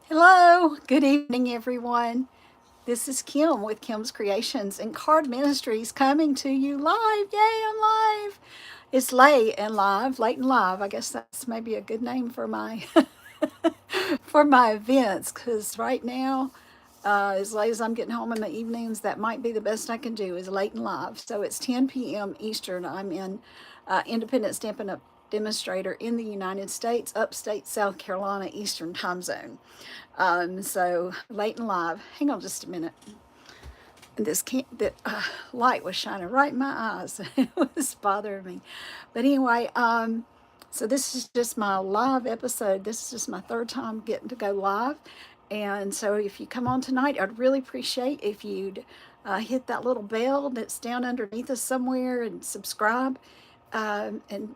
Hello, good evening, everyone. This is Kim with Kim's Creations and Card Ministries coming to you live. Yay, I'm live. It's late and live. I guess that's maybe a good name for my for my events because right now, as late as I'm getting home in the evenings, that might be the best I can do is late and live. So it's 10 p.m. Eastern. I'm in Independent Stampin' Up! Demonstrator in the United States, upstate South Carolina Eastern Time Zone. So late and live. Hang on just a minute. This can't, that light was shining right in my eyes. It was bothering me. But anyway, so this is just my live episode. This is just my third time getting to go live. And so if you come on tonight, I'd really appreciate if you'd hit that little bell that's down underneath us somewhere and subscribe, and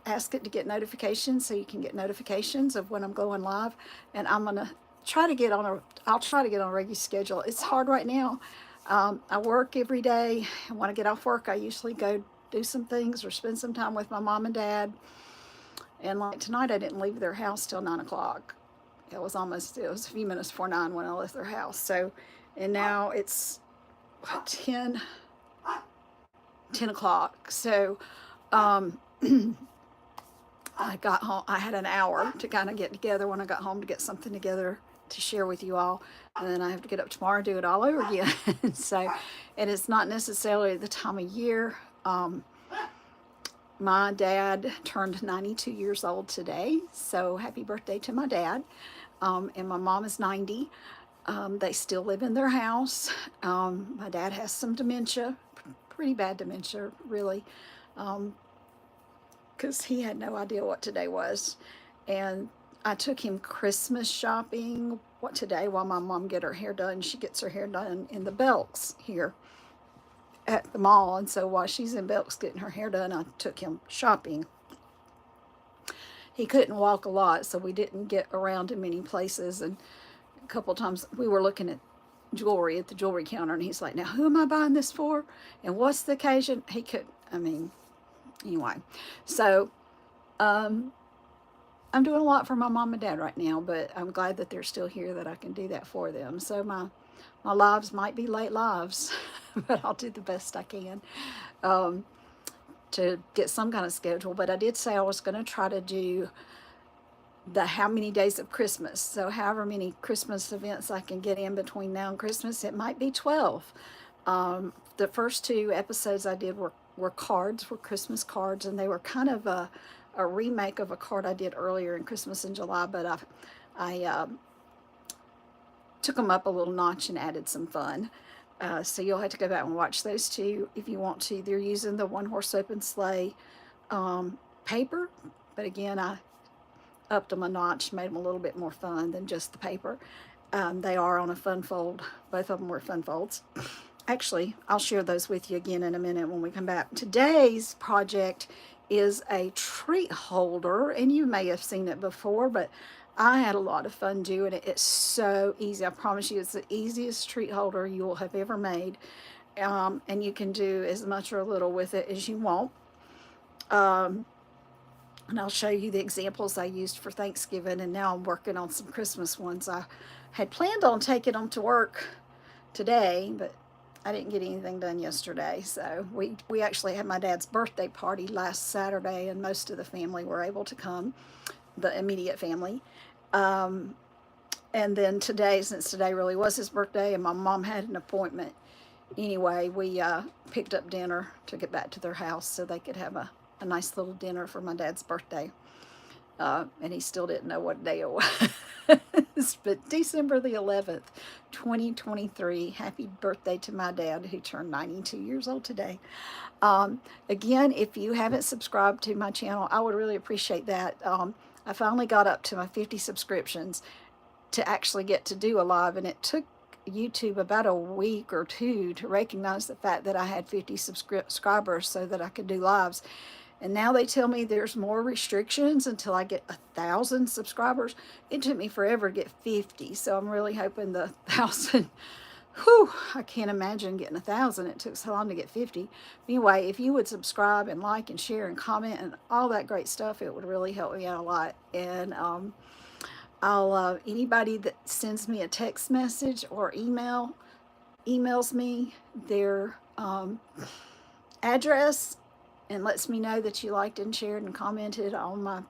ask it to get notifications so you can get notifications of when I'm going live. And I'm gonna try to get on a I'll try to get on a regular schedule. It's hard right now. I work every day, and when I get off work, I usually go do some things or spend some time with my mom and dad. And like tonight, I didn't leave their house till 9 o'clock. It was a few minutes before 9 when I left their house. So, and now it's what, 10 o'clock. So, um, I got home. I had an hour to kind of get together when I got home to get something together to share with you all. And then I have to get up tomorrow and do it all over again. So, and it's not necessarily the time of year. My dad turned 92 years old today. So happy birthday to my dad. And my mom is 90. They still live in their house. My dad has some dementia, pretty bad dementia, really. Um, because he had no idea what today was. And I took him Christmas shopping what today while my mom get her hair done. She gets her hair done in the Belks here at the mall. And so while she's in Belks getting her hair done, I took him shopping. He couldn't walk a lot, so we didn't get around to many places. And a couple of times we were looking at jewelry at the jewelry counter, and he's like, "Now, who am I buying this for? And what's the occasion?" He could, I mean, anyway. So, um, I'm doing a lot for my mom and dad right now, but I'm glad that they're still here that I can do that for them. So my lives might be late lives, but I'll do the best I can um, to get some kind of schedule. But I did say I was going to try to do the how many days of Christmas. So however many Christmas events I can get in between now and Christmas, it might be 12. The first two episodes I did were cards, were Christmas cards, and they were kind of a remake of a card I did earlier in Christmas in July, but I took them up a little notch and added some fun. So you'll have to go back and watch those two if you want to. They're using the One Horse Open Sleigh paper, but again, I upped them a notch, made them a little bit more fun than just the paper. They are on a fun fold. Both of them were fun folds. Actually, I'll share those with you again in a minute when we come back. Today's project is a treat holder, and you may have seen it before, but I had a lot of fun doing it. It's so easy. I promise you, it's the easiest treat holder you will have ever made. And you can do as much or a little with it as you want. Um, and I'll show you the examples I used for Thanksgiving, and now I'm working on some Christmas ones. I had planned on taking them to work today, but I didn't get anything done yesterday. So we actually had my dad's birthday party last Saturday, and most of the family were able to come, the immediate family. Um, and then today, since today really was his birthday, and my mom had an appointment anyway, we picked up dinner to get back to their house so they could have a nice little dinner for my dad's birthday. And he still didn't know what day it was. But December the 11th, 2023. Happy birthday to my dad, who turned 92 years old today. Again, if you haven't subscribed to my channel, I would really appreciate that. I finally got up to my 50 subscriptions to actually get to do a live, and it took YouTube about a week or two to recognize the fact that I had 50 subscribers so that I could do lives. And now they tell me there's more restrictions until I get 1,000 subscribers. It took me forever to get 50, so I'm really hoping the 1,000. Whew, I can't imagine getting 1,000. It took so long to get 50. Anyway, if you would subscribe and like and share and comment and all that great stuff, it would really help me out a lot. And I'll anybody that sends me a text message or emails me their address and lets me know that you liked and shared and commented on my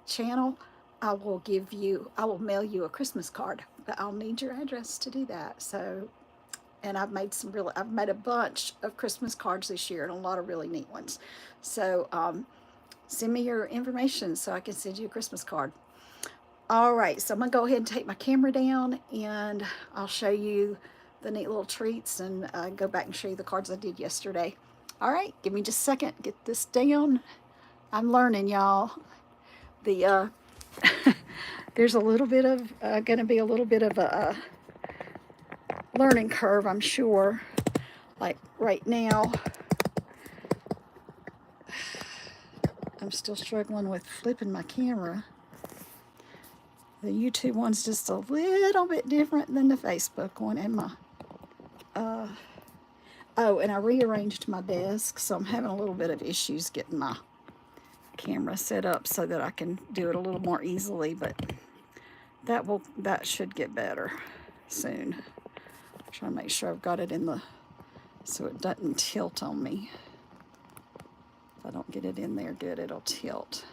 channel, I will mail you a Christmas card, but I'll need your address to do that. So, and I've made a bunch of Christmas cards this year and a lot of really neat ones. So, send me your information so I can send you a Christmas card. All right, so I'm gonna go ahead and take my camera down and I'll show you the neat little treats and go back and show you the cards I did yesterday. All right, give me just a second, get this down. I'm learning, y'all. The there's a little bit of gonna be a little bit of a learning curve, I'm sure. Like right now, I'm still struggling with flipping my camera. The YouTube one's just a little bit different than the Facebook one, and my oh, and I rearranged my desk, so I'm having a little bit of issues getting my camera set up so that I can do it a little more easily, but that should get better soon. I'm trying to make sure I've got it in the so it doesn't tilt on me. If I don't get it in there good, it'll tilt.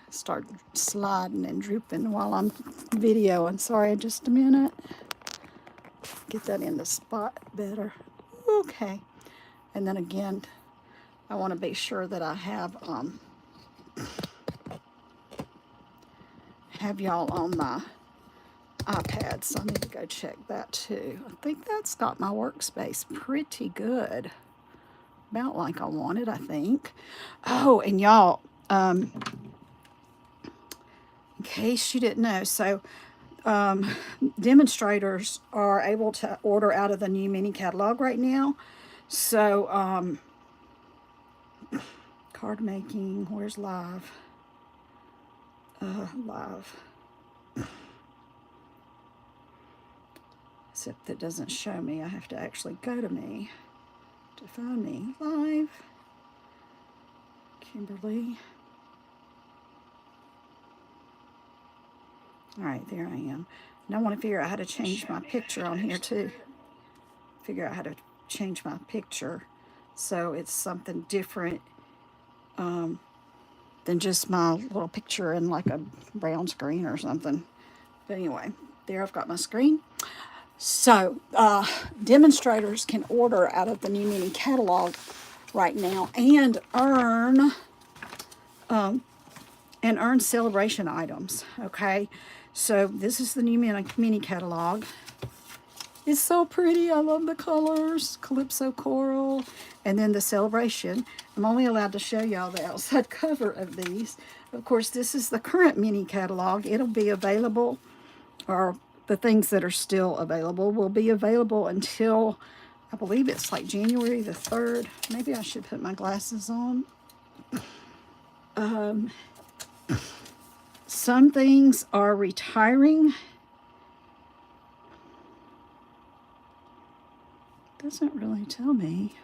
Start sliding and drooping while I'm videoing. Sorry, just a minute. Get that in the spot better. Okay. And then again, I want to be sure that I have y'all on my iPad, so I need to go check that too. I think that's got my workspace pretty good. About like I wanted, I think. Oh, and y'all, in case you didn't know, so demonstrators are able to order out of the new mini catalog right now. So card making, where's live? Live. Except that doesn't show me. I have to actually go to me to find me. Live. Kimberly. All right, there I am. And I want to figure out how to change my picture on here too. Figure out how to change my picture so it's something different than just my little picture in like a brown screen or something. But anyway, there I've got my screen. So demonstrators can order out of the new mini catalog right now and earn celebration items. Okay, so this is the new mini catalog. It's so pretty. I love the colors. Calypso Coral. And then the celebration. I'm only allowed to show y'all the outside cover of these. Of course, this is the current mini catalog. It'll be available, or the things that are still available will be available until, I believe it's like January the 3rd. Maybe I should put my glasses on. Some things are retiring. Doesn't really tell me.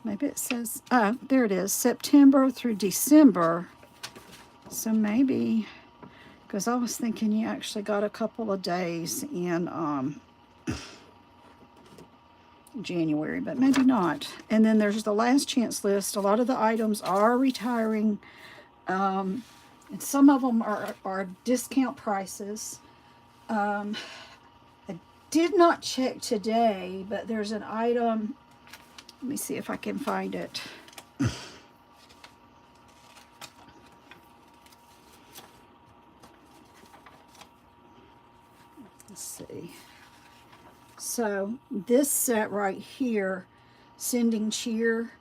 Maybe it says, there it is, September through December. So maybe, because I was thinking you actually got a couple of days in January, but maybe not. And then there's the last chance list. A lot of the items are retiring. And some of them are discount prices. I did not check today, but there's an item. Let me see if I can find it. Let's see. So this set right here, Sending Cheer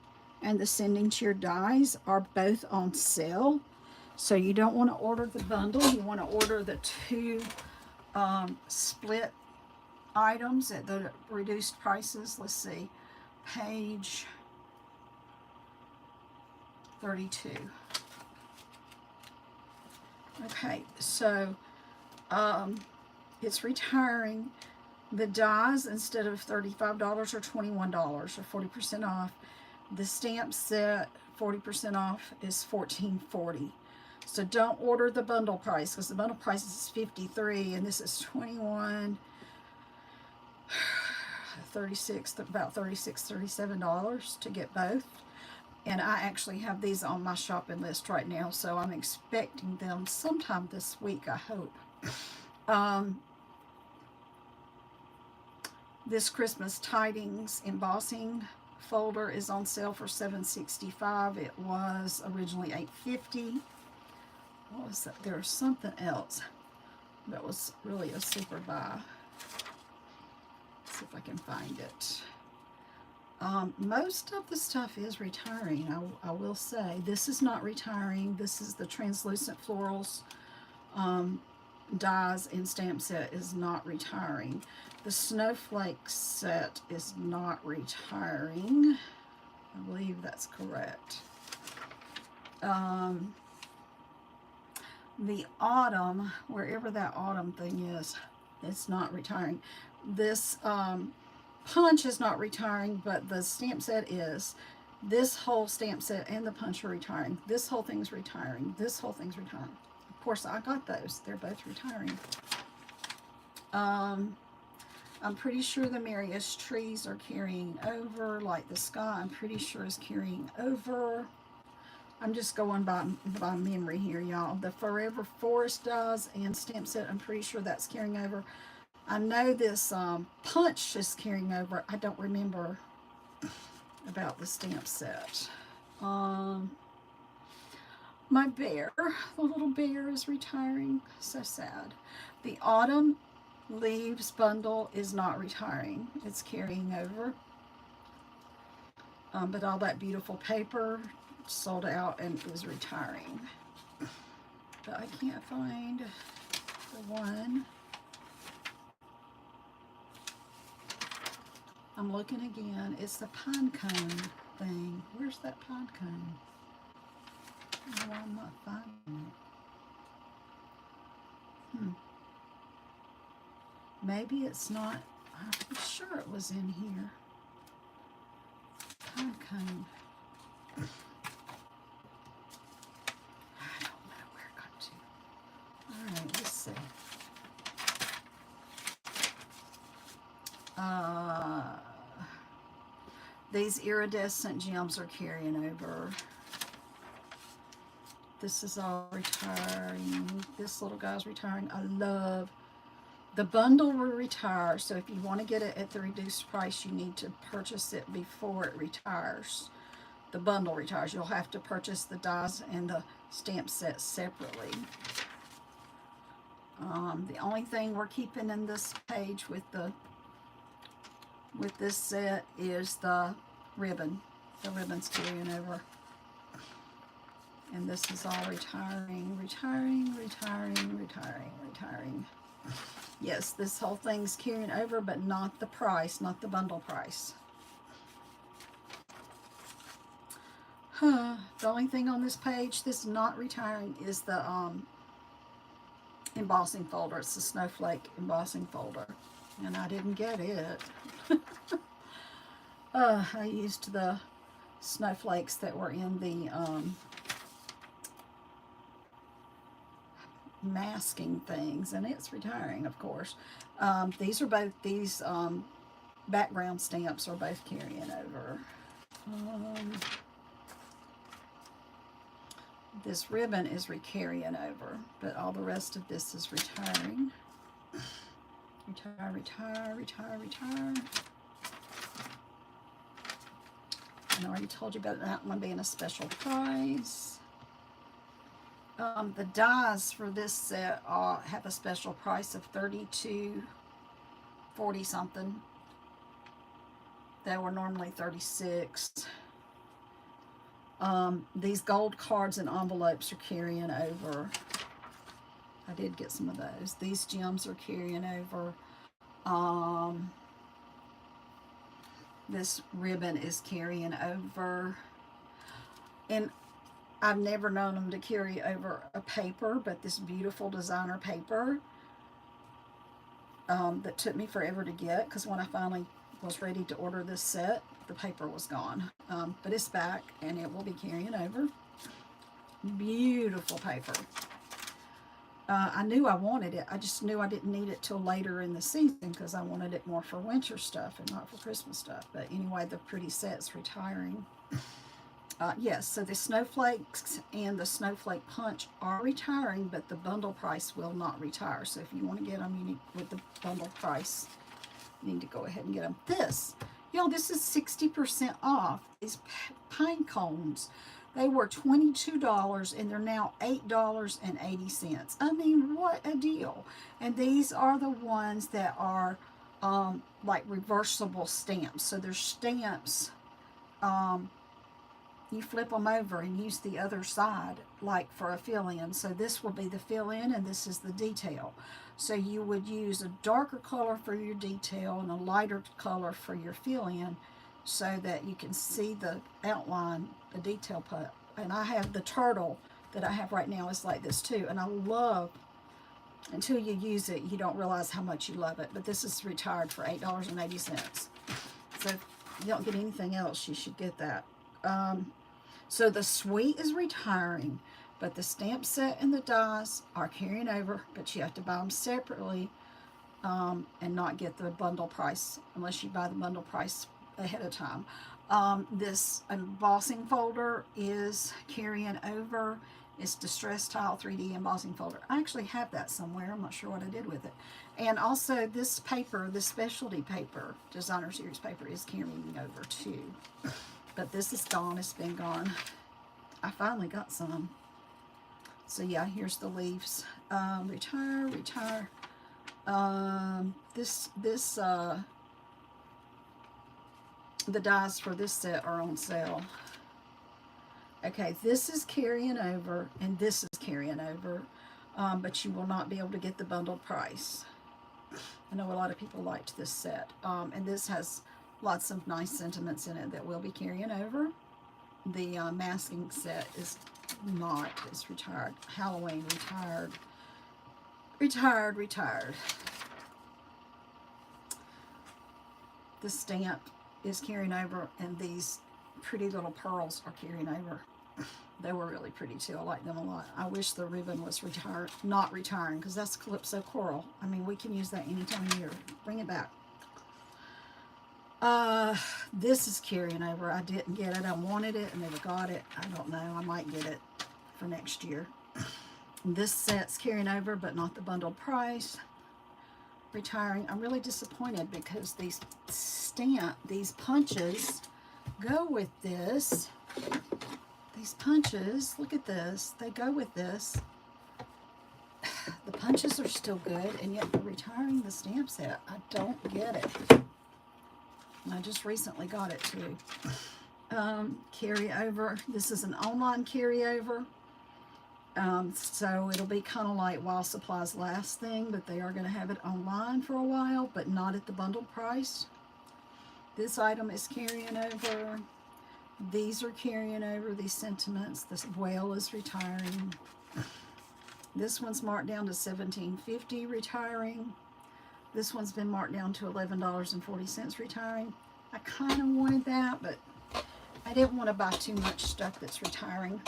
and the Sending Cheer dies are both on sale. So you don't want to order the bundle. You want to order the two split items at the reduced prices. Let's see. Page 32. Okay, so it's retiring. The dies, instead of $35 or $21 or 40% off. The stamp set, 40% off, is $14.40. So don't order the bundle price, because the bundle price is $53 and this is $21, $36, about $37 to get both. And I actually have these on my shopping list right now, so I'm expecting them sometime this week, I hope. This Christmas Tidings embossing folder is on sale for $7.65. It was originally $8.50. What was that? There was something else that was really a super buy. Let's see if I can find it. Most of the stuff is retiring, I will say. This is not retiring. This is the Translucent Florals dies and stamp set is not retiring. The Snowflake set is not retiring. I believe that's correct. The Autumn, wherever that Autumn thing is, it's not retiring. This punch is not retiring, but the stamp set is. This whole stamp set and the punch are retiring. This whole thing's retiring. This whole thing's retiring. Of course, I got those. They're both retiring. I'm pretty sure the Merriest Trees are carrying over. Like the Sky, I'm pretty sure is carrying over. I'm just going by memory here, y'all. The Forever Forest dies and stamp set, I'm pretty sure that's carrying over. I know this punch is carrying over. I don't remember about the stamp set. My bear, the little bear, is retiring. So sad. The Autumn Leaves bundle is not retiring. It's carrying over. But all that beautiful paper sold out and is retiring. But I can't find the one. I'm looking again. It's the pine cone thing. Where's that pine cone? No, I'm not finding it. Maybe it's not. I'm sure it was in here. Pine cone. I don't know where it got to. Alright, let's see. These iridescent gems are carrying over. This is all retiring. This little guy's retiring. I love the bundle will retire. So if you want to get it at the reduced price, you need to purchase it before it retires. The bundle retires. You'll have to purchase the dies and the stamp set separately. The only thing we're keeping in this page with this set is the ribbon. The ribbon's carrying over. And this is all retiring, retiring, retiring, retiring, retiring. Yes, this whole thing's carrying over, but not the price, not the bundle price. The only thing on this page that's not retiring is the embossing folder. It's the Snowflake embossing folder. And I didn't get it. I used the snowflakes that were in the masking things, and it's retiring, of course. These background stamps are both carrying over. This ribbon is carrying over, but all the rest of this is retiring. Retire, retire, retire, retire. I already told you about that one being a special price. The dies for this set have a special price of $32.40 something. They were normally $36. These gold cards and envelopes are carrying over. I did get some of those. These gems are carrying over. This ribbon is carrying over. And I've never known them to carry over a paper, but this beautiful designer paper that took me forever to get, because when I finally was ready to order this set, the paper was gone. But it's back, and it will be carrying over. Beautiful paper. I knew I wanted it. I just knew I didn't need it till later in the season because I wanted it more for winter stuff and not for Christmas stuff. But anyway, the pretty set's retiring. Yes, so the snowflakes and the snowflake punch are retiring, but the bundle price will not retire. So if you want to get them, you need with the bundle price, you need to go ahead and get them. This, this is 60% off. These pine cones, they were $22 and they're now $8.80. I mean, what a deal! And these are the ones that are like reversible stamps. So they're stamps. You flip them over and use the other side like for a fill-in. So this will be the fill-in and this is the detail. So you would use a darker color for your detail and a lighter color for your fill-in so that you can see the outline, the detail part. And I have the turtle that I have right now is like this too. And I love, until you use it, you don't realize how much you love it. But this is retired for $8.80. So if you don't get anything else, you should get that. So the suite is retiring, but the stamp set and the dies are carrying over, but you have to buy them separately and not get the bundle price unless you buy the bundle price ahead of time. This embossing folder is carrying over. It's Distress Tile 3D embossing folder. I actually have that somewhere. I'm not sure what I did with it. And also this paper, this specialty paper, designer series paper, is carrying over too. But this is gone. It's been gone. I finally got some. So yeah, here's the leaves. Retire. The dies for this set are on sale. Okay, this is carrying over, and this is carrying over, but you will not be able to get the bundled price. I know a lot of people liked this set, and this has lots of nice sentiments in it that will be carrying over. The masking set is not. It's retired. Halloween, retired. The stamp is carrying over, and these pretty little pearls are carrying over. They were really pretty too. I like them a lot. I wish the ribbon was not retiring, because that's Calypso Coral. I mean, we can use that any time of year. Bring it back. This is carrying over. I didn't get it. I wanted it. I never got it. I don't know. I might get it for next year. This set's carrying over, but not the bundled price. Retiring. I'm really disappointed because these punches go with this. These punches, look at this. They go with this. The punches are still good, and yet they're retiring the stamp set. I don't get it. And I just recently got it too. Carryover. This is an online carryover. So it'll be kind of like While Supplies Last thing, but they are going to have it online for a while, but not at the bundled price. This item is carrying over. These are carrying over, these sentiments. This whale is retiring. This one's marked down to $17.50 retiring. This one's been marked down to $11.40 retiring. I kind of wanted that, but I didn't want to buy too much stuff that's retiring.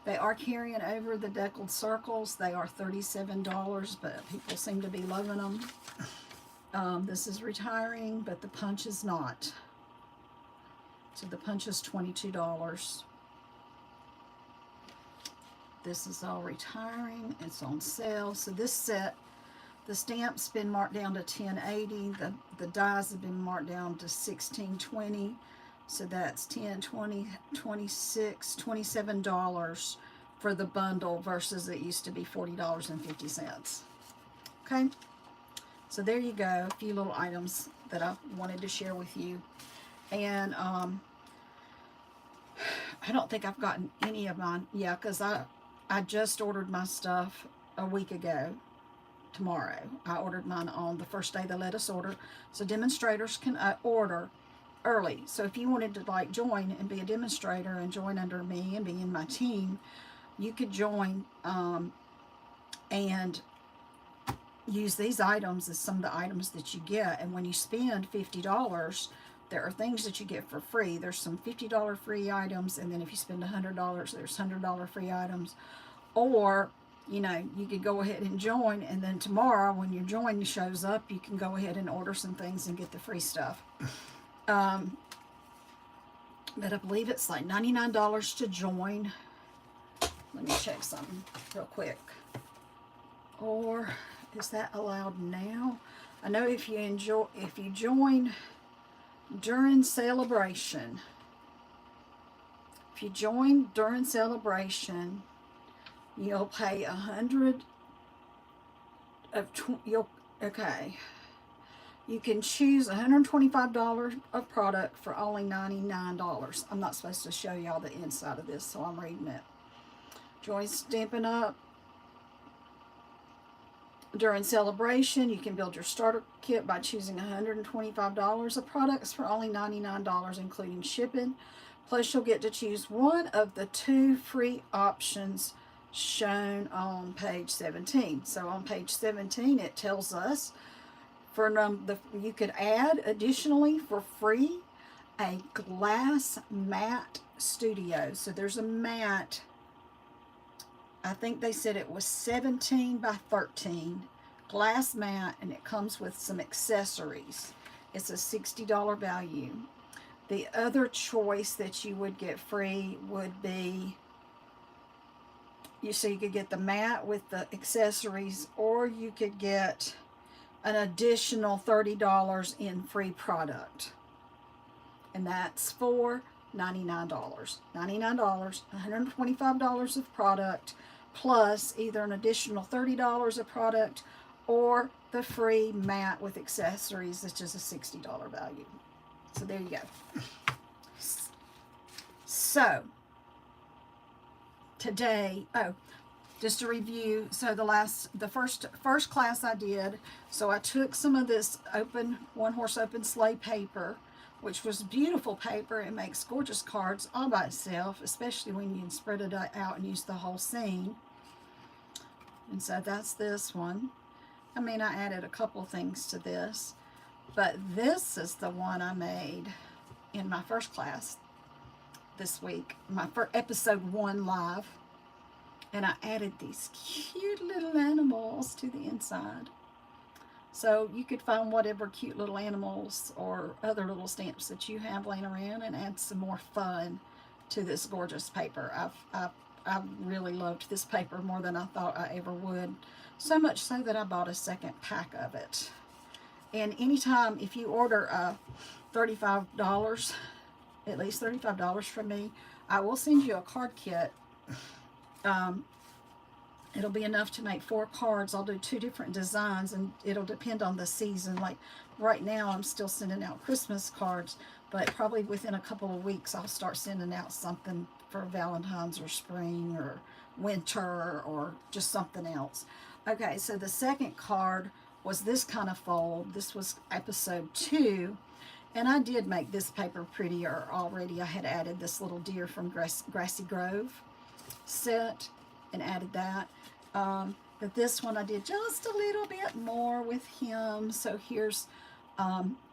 They are carrying over the deckled circles. They are $37, but people seem to be loving them. This is retiring, but the punch is not. So the punch is $22. This is all retiring. It's on sale. So this set, the stamp's been marked down to $10.80. The dies have been marked down to $16.20. So that's $10, $20, $26, $27 for the bundle versus it used to be $40.50. Okay, so there you go. A few little items that I wanted to share with you. And I don't think I've gotten any of mine. Yeah, because I just ordered my stuff a week ago. Tomorrow I ordered mine on the first day they let us order. So demonstrators can order early. So if you wanted to like join and be a demonstrator and join under me and be in my team, you could join and use these items as some of the items that you get. And when you spend $50, there are things that you get for free. There's some $50 free items, and then if you spend $100, there's $100 free items. Or, you know, you could go ahead and join, and then tomorrow when your join shows up, you can go ahead and order some things and get the free stuff. But I believe it's like $99 to join. Let me check something real quick. Or is that allowed now? I know if you join during celebration, you'll pay okay. You can choose $125 of product for only $99. I'm not supposed to show y'all the inside of this, so I'm reading it. Join Stampin' Up! During celebration, you can build your starter kit by choosing $125 of products for only $99, including shipping. Plus, you'll get to choose one of the 2 free options shown on page 17. So on page 17, it tells us you could add additionally for free a glass mat studio. So there's a mat, I think they said it was 17 by 13 glass mat, and it comes with some accessories. It's a $60 value. The other choice that you would get free would be, you could get the mat with the accessories, or you could get an additional $30 in free product. And that's for $99. $99, $125 of product, plus either an additional $30 of product or the free mat with accessories, which is a $60 value. So there you go. So today, just to review, so the first class I did, so I took some of this one horse open sleigh paper, which was beautiful paper. It makes gorgeous cards all by itself, especially when you can spread it out and use the whole scene. And so that's this one. I mean, I added a couple things to this, but this is the one I made in my first class this week, my first episode 1 live. And I added these cute little animals to the inside. So you could find whatever cute little animals or other little stamps that you have laying around and add some more fun to this gorgeous paper. I've really loved this paper more than I thought I ever would. So much so that I bought a second pack of it. And anytime, if you order $35, at least $35 from me, I will send you a card kit. It'll be enough to make 4 cards. I'll do 2 different designs, and it'll depend on the season. Like right now, I'm still sending out Christmas cards, but probably within a couple of weeks, I'll start sending out something for Valentine's or spring or winter or just something else. Okay, so the second card was this kind of fold. This was episode 2, and I did make this paper prettier already. I had added this little deer from Grassy Grove set and added that. But this one I did just a little bit more with him. So here's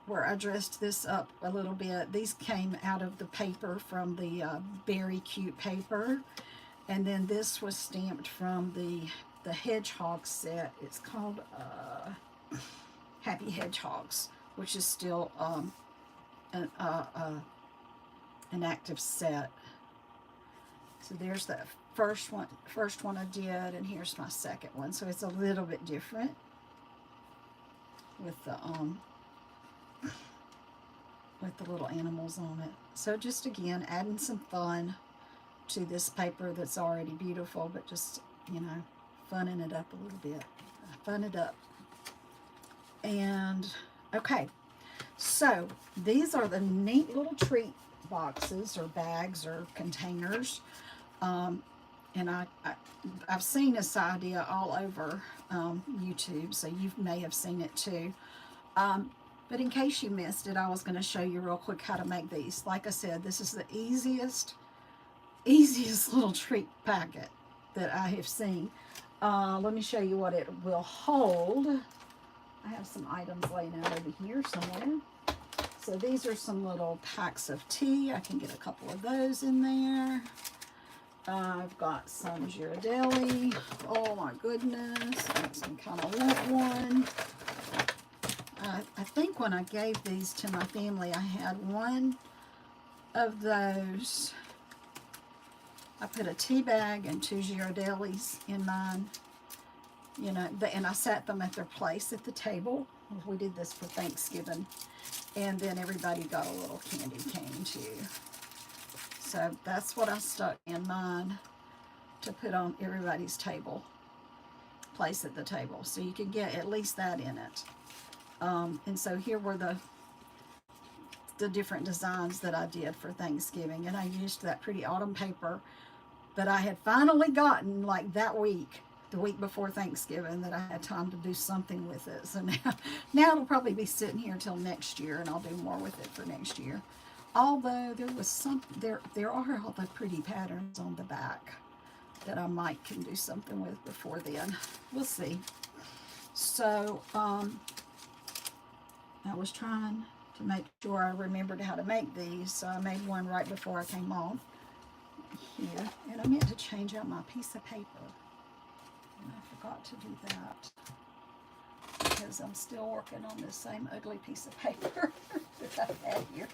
where I dressed this up a little bit. These came out of the paper from the Very Cute paper. And then this was stamped from the Hedgehog set. It's called Happy Hedgehogs, which is still an active set. So there's the first one I did, and here's my second one. So it's a little bit different with the little animals on it. So just again, adding some fun to this paper that's already beautiful, but just, you know, funning it up a little bit. Fun it up. And okay, so these are the neat little treat boxes or bags or containers. And I've seen this idea all over YouTube, so you may have seen it too. But in case you missed it, I was going to show you real quick how to make these. Like I said, this is the easiest little treat packet that I have seen. Let me show you what it will hold. I have some items laying out over here somewhere. So these are some little packs of tea. I can get a couple of those in there. I've got some Ghirardelli. Oh my goodness, makes me kind of want one. I think when I gave these to my family, I had one of those. I put a tea bag and 2 Ghirardellis in mine. You know, and I sat them at their place at the table. We did this for Thanksgiving. And then everybody got a little candy cane too. So that's what I stuck in mine to put on everybody's table, place at the table. So you can get at least that in it. And so here were the different designs that I did for Thanksgiving. And I used that pretty autumn paper that I had finally gotten like that week, the week before Thanksgiving, that I had time to do something with it. So now it'll probably be sitting here till next year, and I'll do more with it for next year. Although there was there are all the pretty patterns on the back that I might can do something with before then. We'll see. So I was trying to make sure I remembered how to make these, so I made one right before I came off here, and I meant to change out my piece of paper, and I forgot to do that because I'm still working on this same ugly piece of paper that I've had here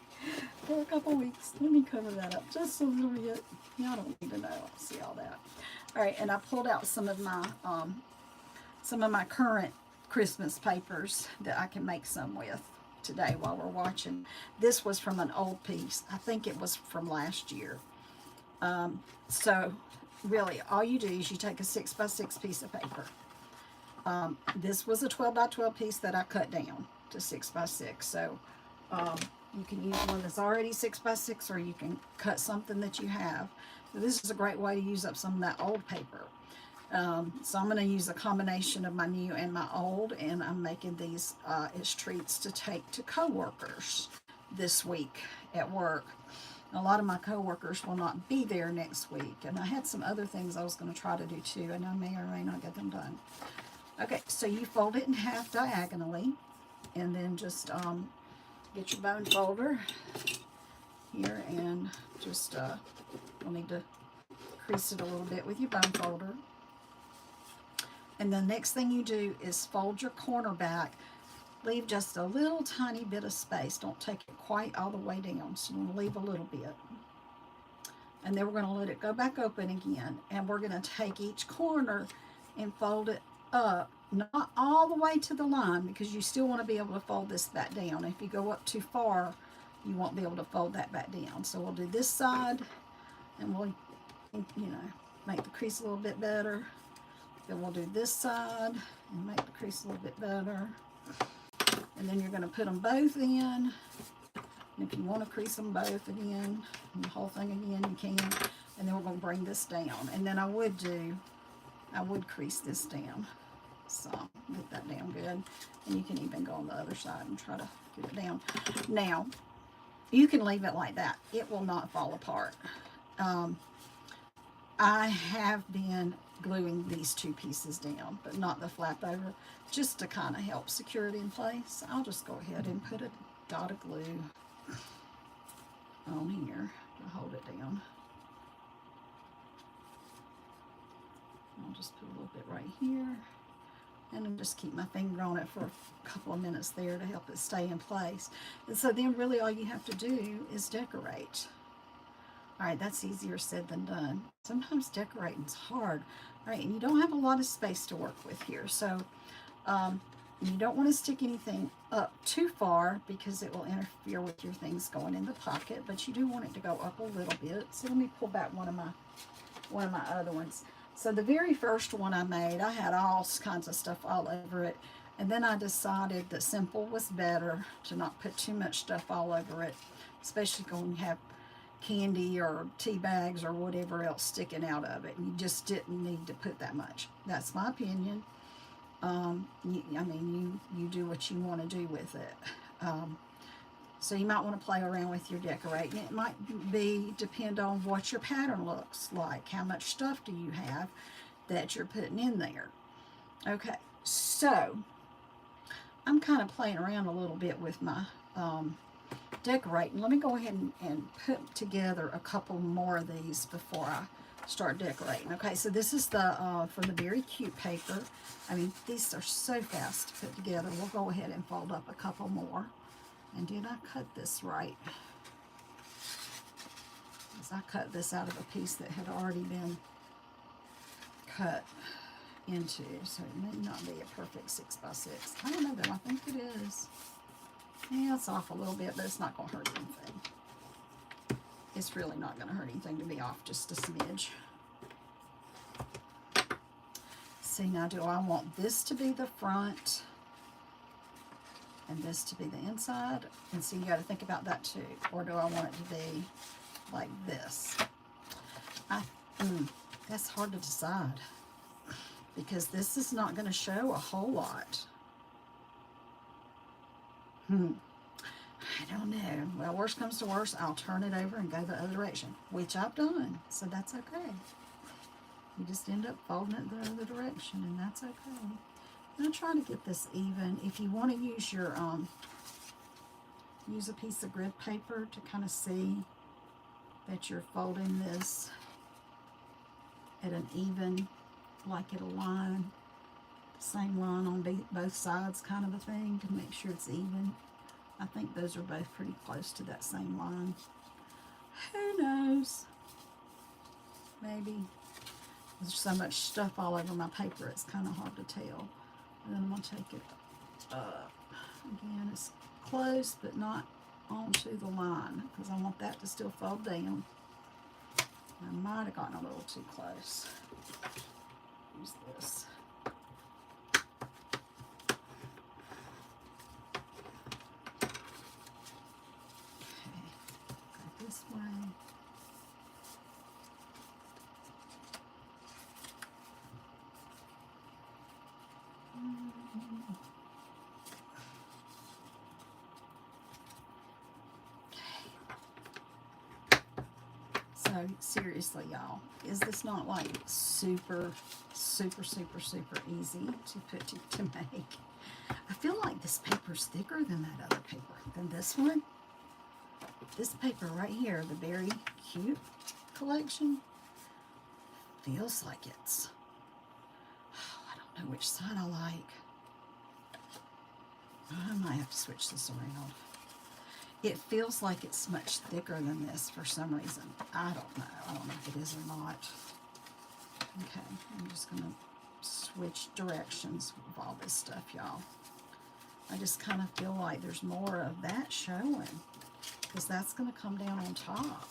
for a couple weeks. Let me cover that up just a little bit. Y'all don't need to know. I'll see all that. All right, and I pulled out some of my current Christmas papers that I can make some with today while we're watching. This was from an old piece. I think it was from last year. So really all you do is you take a 6x6 piece of paper. This was a 12x12 piece that I cut down to 6x6. So you can use one that's already 6x6, or you can cut something that you have. So this is a great way to use up some of that old paper. So I'm going to use a combination of my new and my old, and I'm making these as treats to take to coworkers this week at work. A lot of my coworkers will not be there next week, and I had some other things I was going to try to do too, and I may or may not get them done. Okay, so you fold it in half diagonally, and then just get your bone folder here, and just you'll need to crease it a little bit with your bone folder. And the next thing you do is fold your corner back. Leave just a little tiny bit of space. Don't take it quite all the way down. So you want to leave a little bit. And then we're going to let it go back open again. And we're going to take each corner and fold it up. Not all the way to the line, because you still want to be able to fold this back down. If you go up too far, you won't be able to fold that back down. So we'll do this side, and we'll, make the crease a little bit better. Then we'll do this side and make the crease a little bit better. And then you're going to put them both in. And if you want to crease them both again, and the whole thing again, you can. And then we're going to bring this down. And then I would crease this down. So get that down good. And you can even go on the other side and try to get it down. Now, you can leave it like that. It will not fall apart. I have been gluing these two pieces down, but not the flap over, just to kind of help secure it in place. I'll just go ahead and put a dot of glue on here to hold it down. I'll just put a little bit right here, and then just keep my finger on it for a couple of minutes there to help it stay in place. And so then really all you have to do is decorate. All right, that's easier said than done. Sometimes decorating's hard. All right, and you don't have a lot of space to work with here. So you don't want to stick anything up too far because it will interfere with your things going in the pocket, but you do want it to go up a little bit. So let me pull back one of my other ones. So the very first one I made, I had all kinds of stuff all over it. And then I decided that simple was better, to not put too much stuff all over it, especially when you have candy or tea bags or whatever else sticking out of it. You just didn't need to put that much. That's my opinion. You do what you want to do with it. So you might want to play around with your decorating. It might depend on what your pattern looks like. How much stuff do you have that you're putting in there? Okay, so I'm kind of playing around a little bit with my decorating. Let me go ahead and put together a couple more of these before I start decorating. Okay, so this is the from the Very Cute paper. I mean, these are so fast to put together. We'll go ahead and fold up a couple more. And did I cut this right? Because I cut this out of a piece that had already been cut into, so it may not be a perfect 6x6. I don't know though, I think it is. Yeah, it's off a little bit, but it's not going to hurt anything. It's really not going to hurt anything to be off just a smidge. See, now do I want this to be the front and this to be the inside? And see, you got to think about that too. Or do I want it to be like this? That's hard to decide, because this is not going to show a whole lot. I don't know. Well, worst comes to worst, I'll turn it over and go the other direction, which I've done, so that's okay. You just end up folding it the other direction, and that's okay. I'm going to try to get this even. If you want to use your, use a piece of grid paper to kind of see that you're folding this at an even, like it'll line, the same line on both sides kind of a thing, to make sure it's even. I think those are both pretty close to that same line. Who knows? Maybe. There's so much stuff all over my paper, it's kind of hard to tell. And then I'm going to take it up. Again, it's close, but not onto the line, because I want that to still fold down. I might have gotten a little too close. Use this. Okay, go this way. So seriously, y'all, is this not like super easy to put to make? I feel like this paper's thicker than that other paper, than this one. This paper right here, the Very Cute collection, feels like it's, I don't know which side I like. I might have to switch this around. It feels like it's much thicker than this for some reason. I don't know. I don't know if it is or not. Okay, I'm just going to switch directions with all this stuff, y'all. I just kind of feel like there's more of that showing, because that's going to come down on top.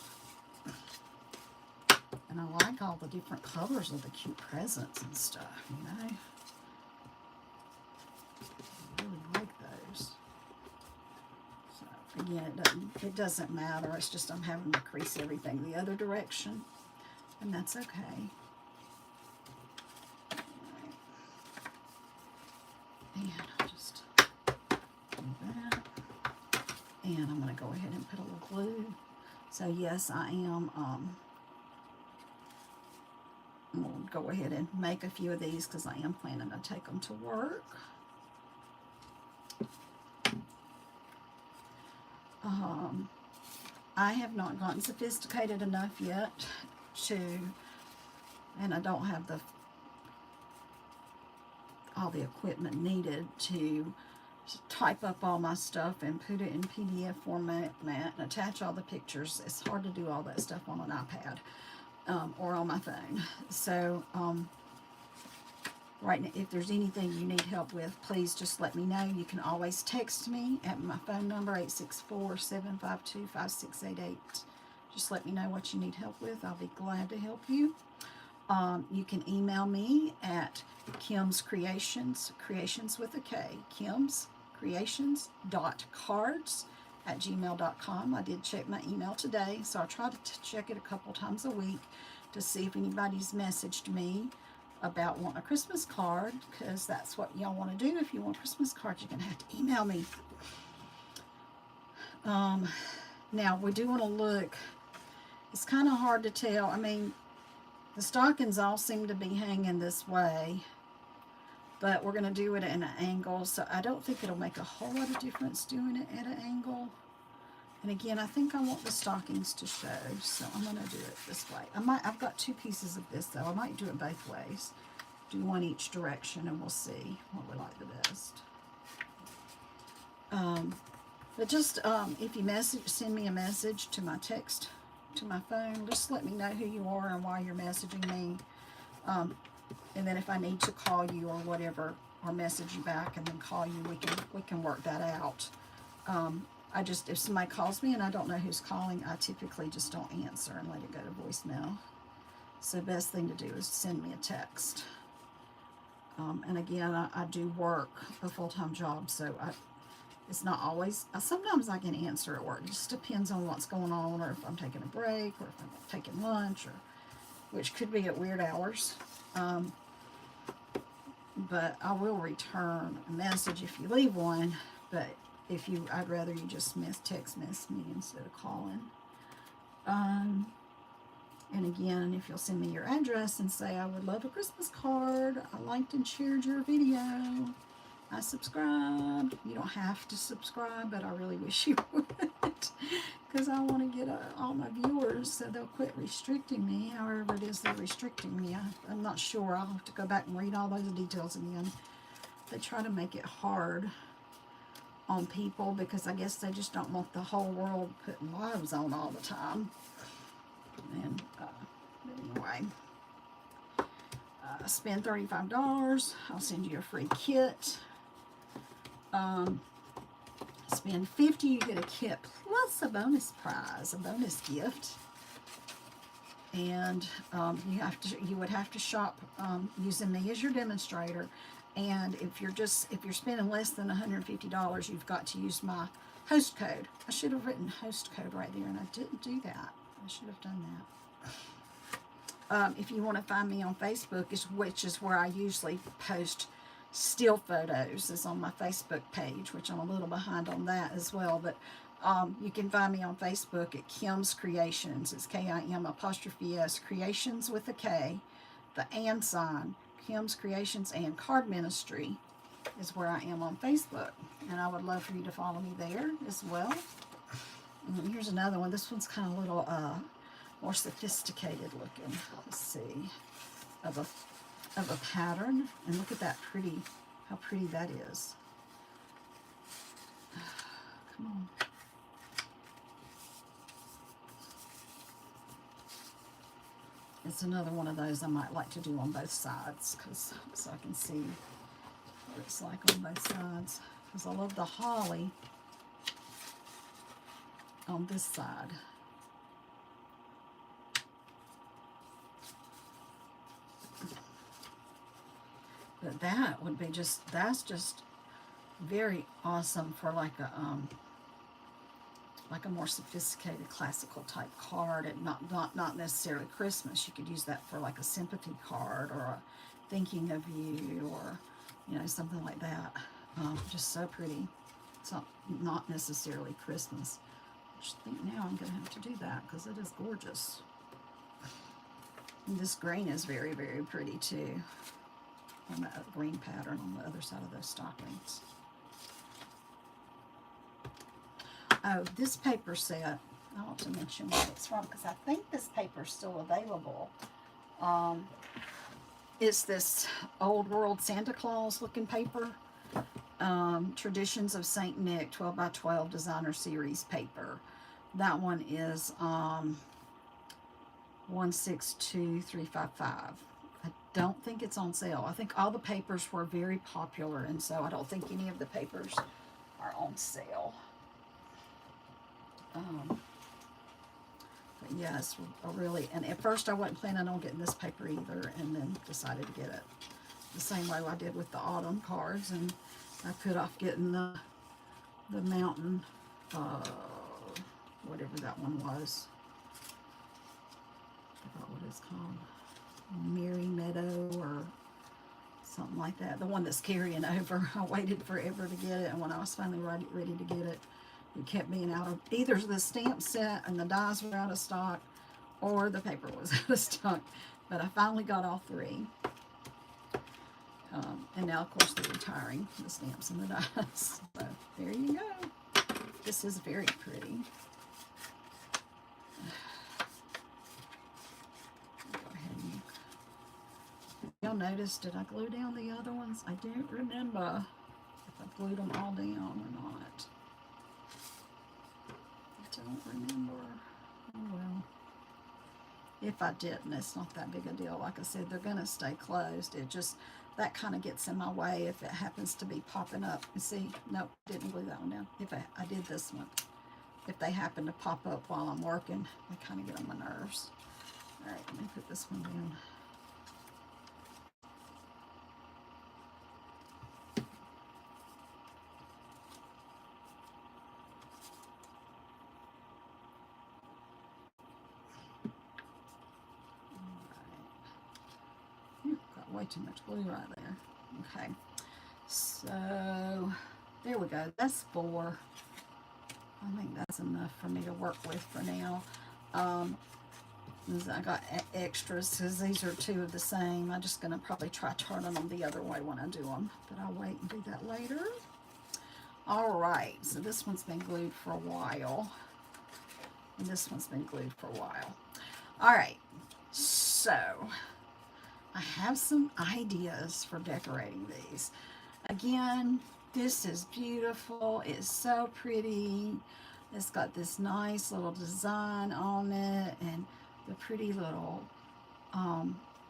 And I like all the different colors of the cute presents and stuff, you know. I really like those. So, again, it doesn't matter. It's just I'm having to crease everything the other direction, and that's okay. And I'll just do that. And I'm going to go ahead and put a little glue. So yes, I am, we'll go ahead and make a few of these, because I am planning to take them to work. I have not gotten sophisticated enough yet to, and I don't have all the equipment needed to type up all my stuff and put it in PDF format and attach all the pictures. It's hard to do all that stuff on an iPad or on my phone. So right now, if there's anything you need help with, please just let me know. You can always text me at my phone number, 864-752-5688. Just let me know what you need help with. I'll be glad to help you. You can email me at Kim's Creations, creations with a K, kimscreations.cards@gmail.com. I did check my email today, so I try to check it a couple times a week to see if anybody's messaged me about wanting a Christmas card, because that's what y'all want to do. If you want a Christmas card, you're going to have to email me. Now, we do want to look. It's kind of hard to tell. I mean, the stockings all seem to be hanging this way, but we're going to do it at an angle, so I don't think it'll make a whole lot of difference doing it at an angle. And again, I think I want the stockings to show, so I'm going to do it this way. I've got 2 pieces of this, though. I might do it both ways. Do one each direction, and we'll see what we like the best. But just, if you send me a message to my text, to my phone, just let me know who you are and why you're messaging me. And then if I need to call you or whatever, or message you back and then call you, we can work that out. If somebody calls me and I don't know who's calling, I typically just don't answer and let it go to voicemail. So the best thing to do is send me a text. And again, I do work a full-time job, so it's not always, sometimes I can answer at work. It just depends on what's going on, or if I'm taking a break, or if I'm taking lunch, or which could be at weird hours. But I will return a message if you leave one, but I'd rather you just text message me instead of calling. And again, if you'll send me your address and say, I would love a Christmas card, I liked and shared your video, I subscribed. You don't have to subscribe, but I really wish you would, because I want to get all my viewers so they'll quit restricting me, however it is they're restricting me. I'm not sure. I'll have to go back and read all those details again. They try to make it hard on people because I guess they just don't want the whole world putting lives on all the time. And anyway, spend $35. I'll send you a free kit. Spend $50, you get a kit plus a bonus prize, a bonus gift. And you would have to shop using me as your demonstrator. And if you're spending less than $150, you've got to use my host code. I should have written host code right there, and I didn't do that. I should have done that. If you want to find me on Facebook, which is where I usually post still photos, is on my Facebook page, which I'm a little behind on that as well. But you can find me on Facebook at Kim's Creations. It's KIM' Creations with a K, the and sign, Kim's Creations and Card Ministry is where I am on Facebook. And I would love for you to follow me there as well. And here's another one. This one's kind of a little more sophisticated looking. Let's see, of a pattern, and look at that pretty, how pretty that is. Come on. It's another one of those I might like to do on both sides, so I can see what it's like on both sides, because I love the holly on this side. But that would be that's just very awesome for like a more sophisticated classical type card, and not necessarily Christmas. You could use that for like a sympathy card or a thinking of you, or something like that. Just so pretty. It's not necessarily Christmas. I just think now I'm gonna have to do that because it is gorgeous. And this green is very, very pretty too. On that green pattern on the other side of those stockings. Oh, this paper set, I want to mention where it's from because I think this paper is still available. It's this Old World Santa Claus looking paper. Traditions of St. Nick 12 by 12 designer series paper. That one is 162355. I don't think it's on sale. I think all the papers were very popular, and so I don't think any of the papers are on sale. But yes, and at first I wasn't planning on getting this paper either, and then decided to get it the same way I did with the autumn cards, and I put off getting the mountain, whatever that one was. I forgot what it's called. Merry Meadow or something like that. The one that's carrying over. I waited forever to get it, and when I was finally ready to get it, it kept being out of either the stamp set and the dies were out of stock, or the paper was out of stock. But I finally got all three. And now, of course, they're retiring the stamps and the dies. So there you go. This is very pretty. Go ahead and, y'all notice, did I glue down the other ones? I don't remember if I glued them all down or not. I don't remember. Oh well. If I didn't, it's not that big a deal. Like I said, they're going to stay closed. It just, that kind of gets in my way if it happens to be popping up. You see, nope, didn't glue that one down. If I did this one. If they happen to pop up while I'm working, they kind of get on my nerves. All right, let me put this one down. Got way too much glue right there. Okay, so there we go. That's 4. I think that's enough for me to work with for now. I got extras because these are 2 of the same. I'm just going to probably try turning them the other way when I do them, but I'll wait and do that later. All right, so this one's been glued for a while, and this one's been glued for a while. All right, so I have some ideas for decorating these. Again, this is beautiful. It's so pretty. It's got this nice little design on it and the pretty little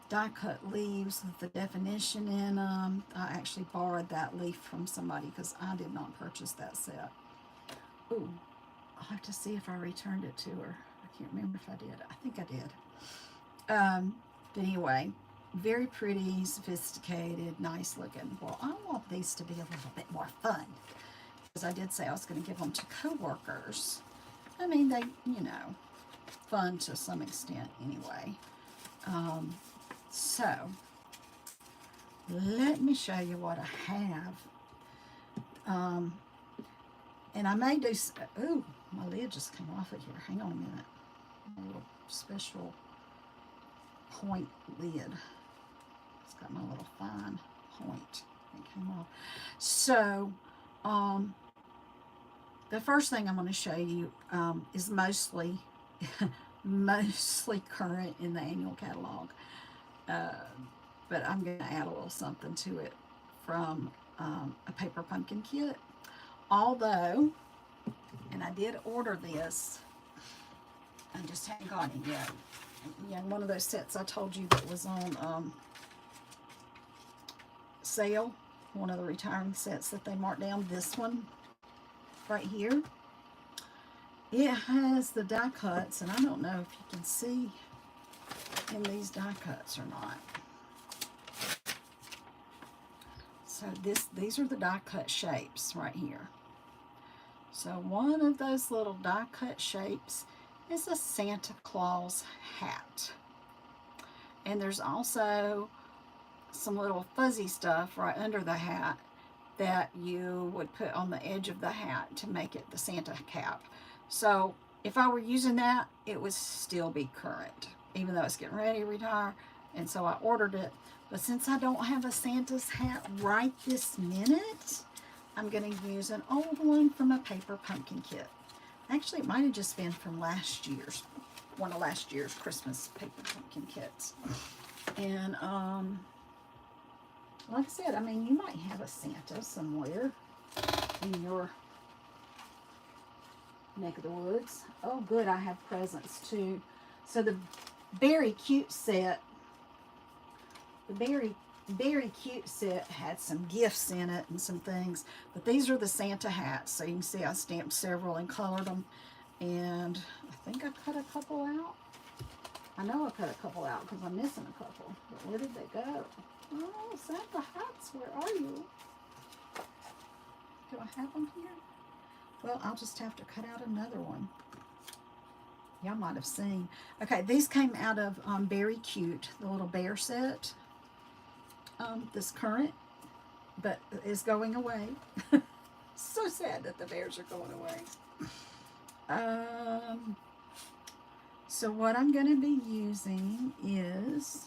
die-cut leaves with the definition in them. I actually borrowed that leaf from somebody because I did not purchase that set. Ooh, I'll have to see if I returned it to her. I can't remember if I did. I think I did. But anyway, very pretty, sophisticated, nice looking. Well, I want these to be a little bit more fun because I did say I was going to give them to coworkers. I mean, they, you know, fun to some extent anyway. So let me show you what I have. And I may do, ooh, my lid just came off of here. Hang on a minute. A little special point lid. It's got my little fine point. It came off. So, the first thing I'm going to show you is mostly current in the annual catalog. But I'm going to add a little something to it from a paper pumpkin kit. Although, and I did order this, I just haven't got it yet. Yeah, one of those sets I told you that was on sale, one of the retiring sets that they marked down, this one right here. It has the die cuts, and I don't know if you can see in these die cuts or not. So these are the die cut shapes right here. So one of those little die cut shapes is a Santa Claus hat. And there's also some little fuzzy stuff right under the hat that you would put on the edge of the hat to make it the Santa cap. So if I were using that, it would still be current, even though it's getting ready to retire. And so I ordered it. But since I don't have a Santa's hat right this minute, I'm going to use an old one from a paper pumpkin kit. Actually, it might have just been from last year's, one of last year's Christmas paper pumpkin kits. And like I said, I mean, you might have a Santa somewhere in your neck of the woods. Oh, good, I have presents too. So the Berry Cute set, the Berry Cute set had some gifts in it and some things, but these are the Santa hats. So you can see I stamped several and colored them, and I think I cut a couple out. I know I cut a couple out because I'm missing a couple, but where did they go? Oh, Santa hats, where are you? Do I have them here? Well, I'll just have to cut out another one. Y'all might have seen. Okay, these came out of Berry Cute, the little bear set. This current, but is going away. So sad that the bears are going away. So what I'm going to be using is,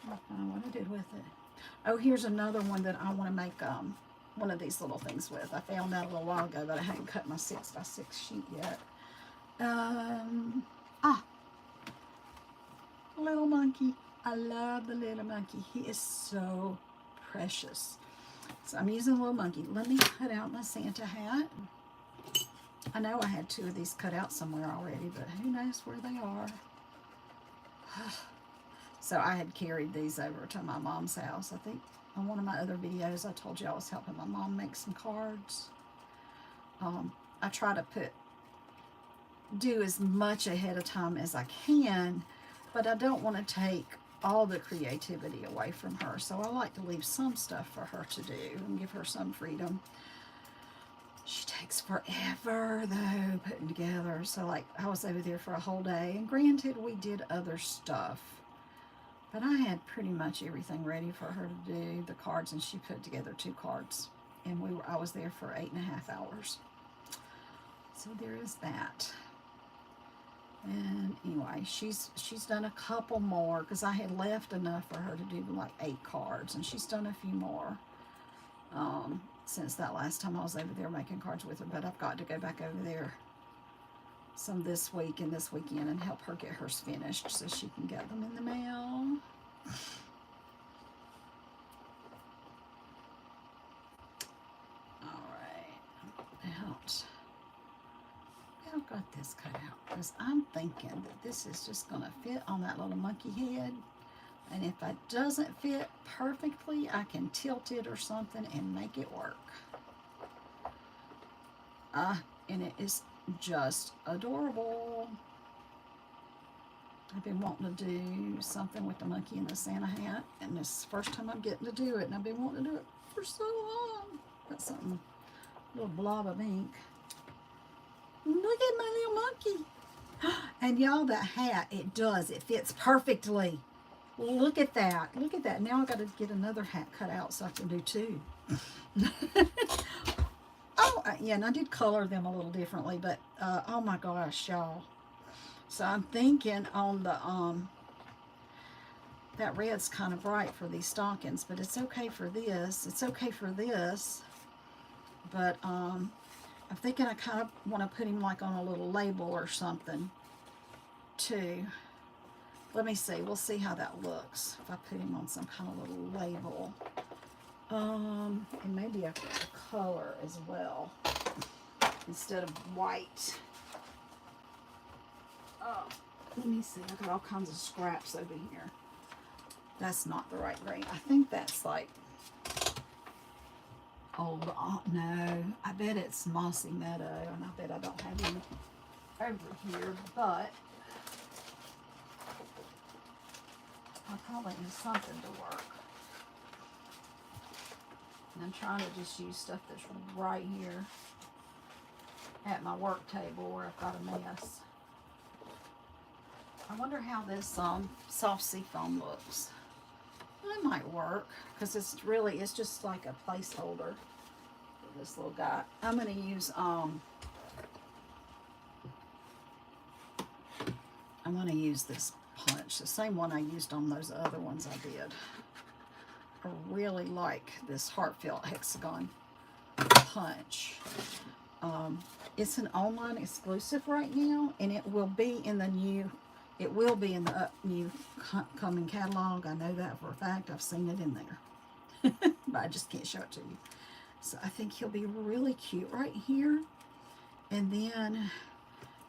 I don't know what I did with it. Oh, here's another one that I want to make one of these little things with. I found that a little while ago, but I hadn't cut my 6x6 sheet yet. Little monkey. I love the little monkey. He is so precious. So I'm using a little monkey. Let me cut out my Santa hat. I know I had 2 of these cut out somewhere already, but who knows where they are. So I had carried these over to my mom's house. I think on one of my other videos I told you I was helping my mom make some cards. I try to do as much ahead of time as I can, but I don't want to take all the creativity away from her. So I like to leave some stuff for her to do and give her some freedom. She takes forever though putting together. So like I was over there for a whole day, and granted we did other stuff, but I had pretty much everything ready for her to do the cards, and she put together 2 cards, and I was there for 8.5 hours. So there is that. And anyway, she's done a couple more because I had left enough for her to do like 8 cards, and she's done a few more since that last time I was over there making cards with her. But I've got to go back over there some this week and this weekend and help her get hers finished so she can get them in the mail. All right, I've got this cut out because I'm thinking that this is just going to fit on that little monkey head. And if it doesn't fit perfectly, I can tilt it or something and make it work. And it is just adorable. I've been wanting to do something with the monkey and the Santa hat, and this is the first time I'm getting to do it, and I've been wanting to do it for so long. Got something, a little blob of ink. Look at my little monkey. And y'all, that hat, it fits perfectly. Look at that. Look at that. Now I've got to get another hat cut out so I can do 2. Oh, yeah, and I did color them a little differently, but oh my gosh, y'all. So I'm thinking on the, that red's kind of bright for these stockings, but it's okay for this. It's okay for this, but I'm thinking I kind of want to put him like on a little label or something too. Let me see. We'll see how that looks if I put him on some kind of little label. And maybe a color as well instead of white. Oh, let me see. I got all kinds of scraps over here. That's not the right green. I think that's like old. Oh, no, I bet it's Mossy Meadow, and I bet I don't have any over here, but I'll probably use something to work. And I'm trying to just use stuff that's right here at my work table where I've got a mess. I wonder how this soft seafoam looks. It might work because it's just like a placeholder for this little guy. I'm going to use this punch, the same one I used on those other ones I did. I really like this Heartfelt Hexagon punch. It's an online exclusive right now, and it will be in the new coming catalog. I know that for a fact. I've seen it in there. But I just can't show it to you. So I think he'll be really cute right here. And then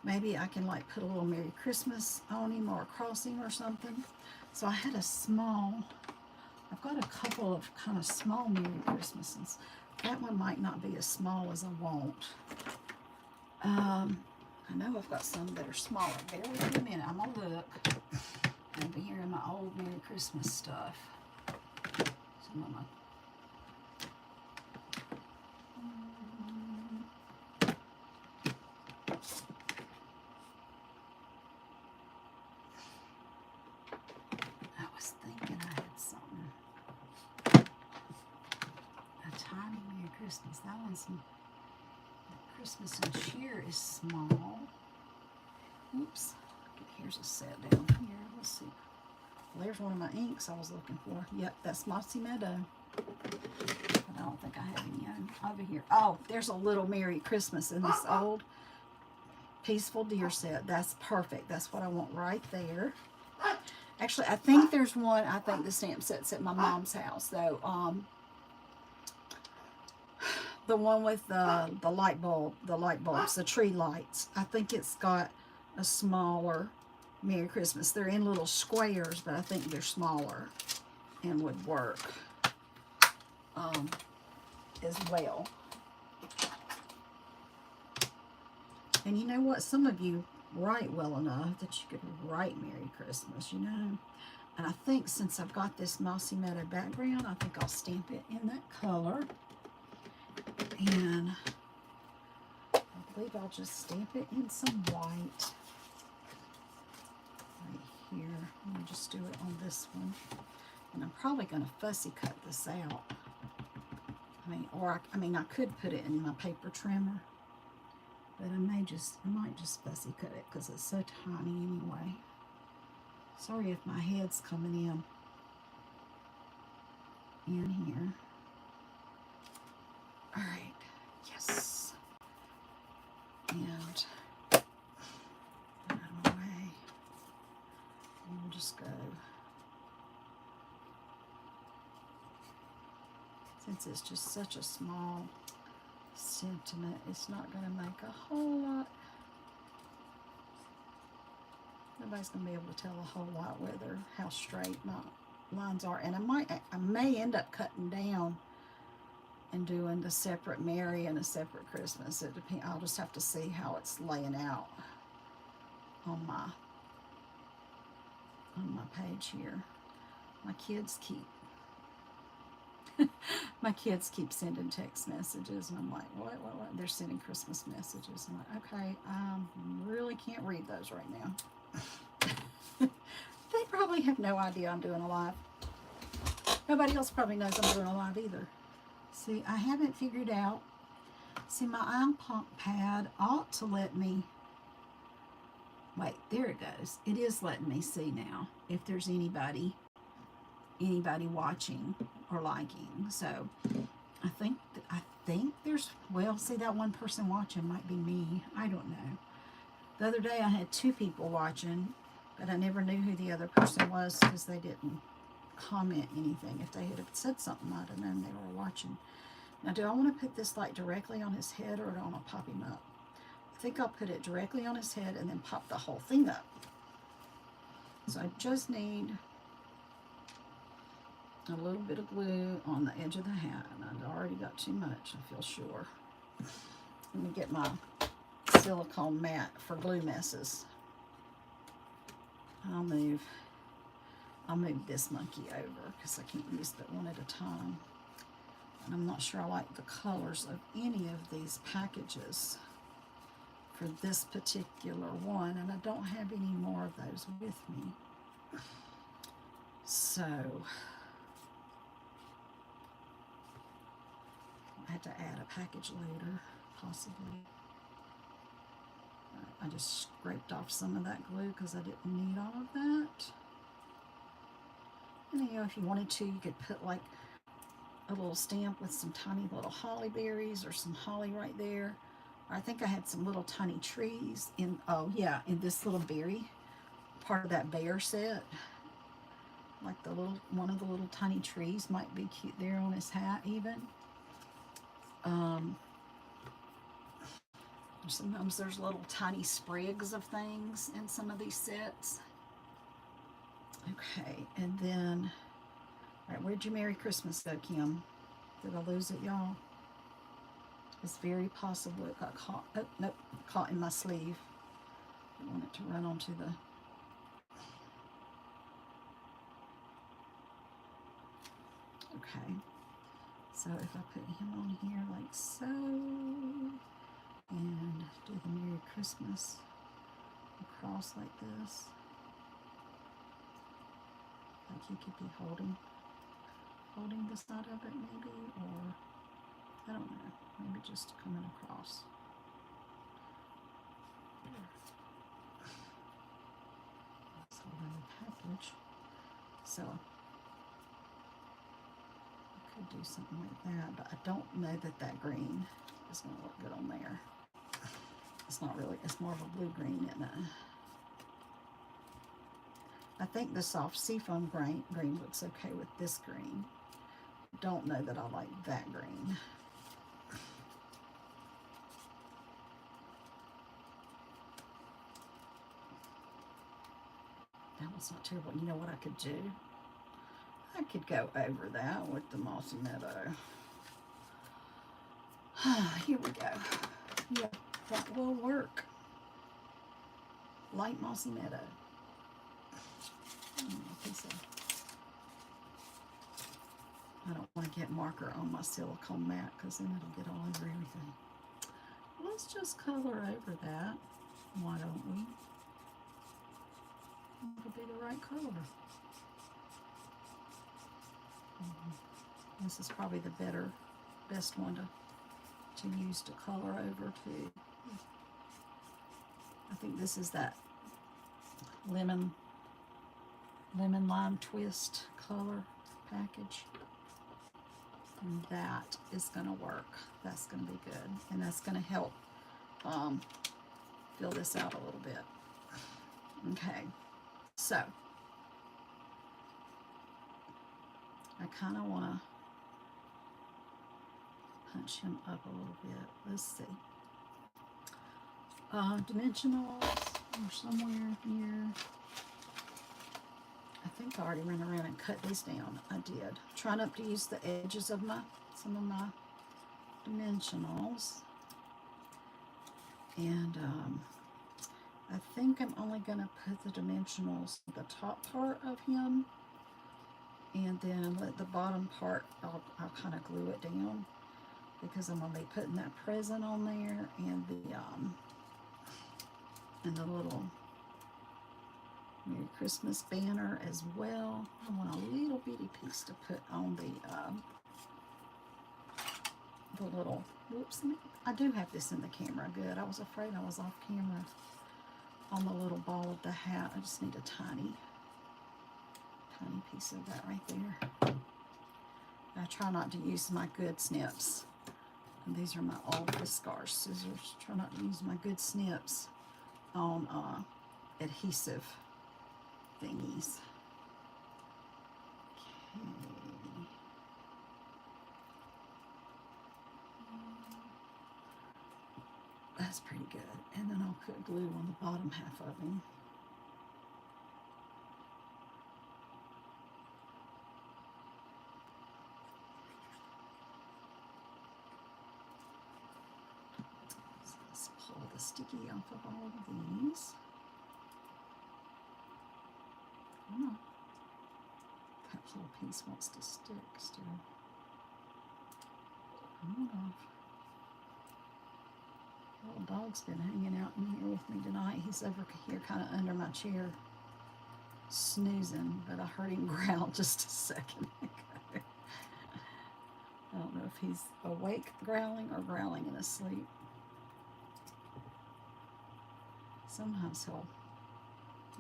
maybe I can like put a little Merry Christmas on him or across him or something. So I had I've got a couple of kind of small Merry Christmases. That one might not be as small as I want. I know I've got some that are smaller. Bear with me a minute. I'm going to look. I'll be here in my old Merry Christmas stuff. Some of my Christmas. That one's Christmas and Cheer is small. Oops. Here's a set down here. Let's see. Well, there's one of my inks I was looking for. Yep, that's Mossy Meadow. But don't think I have any over here. Oh, there's a little Merry Christmas in this old Peaceful Deer set. That's perfect. That's what I want right there. Actually, I think there's one. I think the stamp set's at my mom's house, though. The one with the light bulbs, the tree lights. I think it's got a smaller Merry Christmas. They're in little squares, but I think they're smaller and would work as well. And you know what? Some of you write well enough that you could write Merry Christmas, you know. And I think since I've got this Mossy Meadow background, I think I'll stamp it in that color. And I believe I'll just stamp it in some white right here. Let me just do it on this one. And I'm probably going to fussy cut this out. I mean, I could put it in my paper trimmer, but I might just fussy cut it because it's so tiny anyway. Sorry if my head's coming in here. All right, yes, and put it away. And we'll just go. Since it's just such a small sentiment, it's not going to make a whole lot. Nobody's going to be able to tell a whole lot whether how straight my lines are. And I may end up cutting down and doing the separate Merry and a separate Christmas. It depends. I'll just have to see how it's laying out on my page here. My kids keep sending text messages, and I'm like, what? They're sending Christmas messages. I'm like, okay, I really can't read those right now. They probably have no idea I'm doing a live. Nobody else probably knows I'm doing a live either. See, I haven't figured out. See, my iPad ought to let me. Wait, there it goes. It is letting me see now if there's anybody watching or liking. So I think there's, well, see, that one person watching might be me. I don't know. The other day I had 2 people watching, but I never knew who the other person was because they didn't comment anything. If they had said something, I'd have known they were watching. Now, do I want to put this like directly on his head, or do I want to pop him up? I think I'll put it directly on his head and then pop the whole thing up. So I just need a little bit of glue on the edge of the hat, and I've already got too much, I feel sure. Let me get my silicone mat for glue messes. I'll move this monkey over because I can't use but one at a time. And I'm not sure I like the colors of any of these packages for this particular one, and I don't have any more of those with me. So I had to add a package later, possibly. I just scraped off some of that glue because I didn't need all of that. And you know, if you wanted to, you could put like a little stamp with some tiny little holly berries or some holly right there. I think I had some little tiny trees in, oh yeah, in this little berry, part of that bear set. Like the little, one of the little tiny trees might be cute there on his hat even. Sometimes there's little tiny sprigs of things in some of these sets. Okay, and then, all right, where'd your Merry Christmas go, Kim? Did I lose it, y'all? It's very possible it got caught. Oh, nope, caught in my sleeve. I want it to run onto the. Okay, so if I put him on here like so, and do the Merry Christmas across like this, like he could be holding the side of it maybe, or I don't know, maybe just coming across. Let's hold on the package. So I could do something like that, but I don't know that that green is going to look good on there. It's not really, it's more of a blue green, isn't it? I think the soft seafoam green looks okay with this green. Don't know that I like that green. That one's not terrible. You know what I could do? I could go over that with the Mossy Meadow. Here we go. Yeah, that will work. Light Mossy Meadow. I don't want to get marker on my silicone mat because then it'll get all over everything. Let's just color over that. Why don't we? It'll be the right color. This is probably the best one to use to color over too. I think this is that lemon lime twist color package. And that is going to work. That's going to be good. And that's going to help fill this out a little bit. Okay. So, I kind of want to punch him up a little bit. Let's see. Dimensionals are somewhere here. I think I already ran around and cut these down. I did. Try not to use the edges of some of my dimensionals. And I think I'm only going to put the dimensionals at the top part of him. And then let the bottom part, I'll kind of glue it down. Because I'm going to be putting that present on there and the little Merry Christmas banner as well. I want a little bitty piece to put on the little, whoops, I do have this in the camera, good. I was afraid I was off camera on the little ball of the hat. I just need a tiny piece of that right there. I try not to use my good snips. And these are my old Fiskars scissors. Try not to use my good snips on adhesive thingies. Okay. That's pretty good. And then I'll put glue on the bottom half of him. So let's pull the sticky off of all of these. Oh, that little piece wants to stick still. Come on off. Little dog's been hanging out in here with me tonight. He's over here kind of under my chair snoozing, but I heard him growl just a second ago. I don't know if he's awake growling or growling in his sleep. Sometimes he'll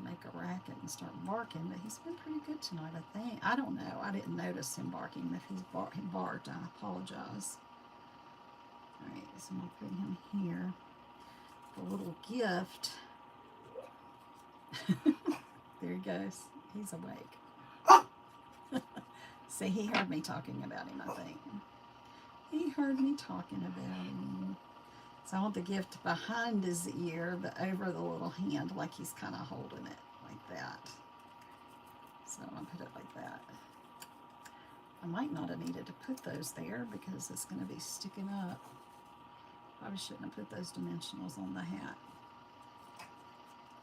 make a racket and start barking, but he's been pretty good tonight, I think. I don't know. I didn't notice him barking. If he barked, I apologize. Alright, so I'm going to put him here. The little gift. There he goes. He's awake. See, he heard me talking about him, I think. He heard me talking about him. So I want the gift behind his ear, but over the little hand, like he's kind of holding it like that. So I'm going to put it like that. I might not have needed to put those there because it's going to be sticking up. Probably shouldn't have put those dimensionals on the hat.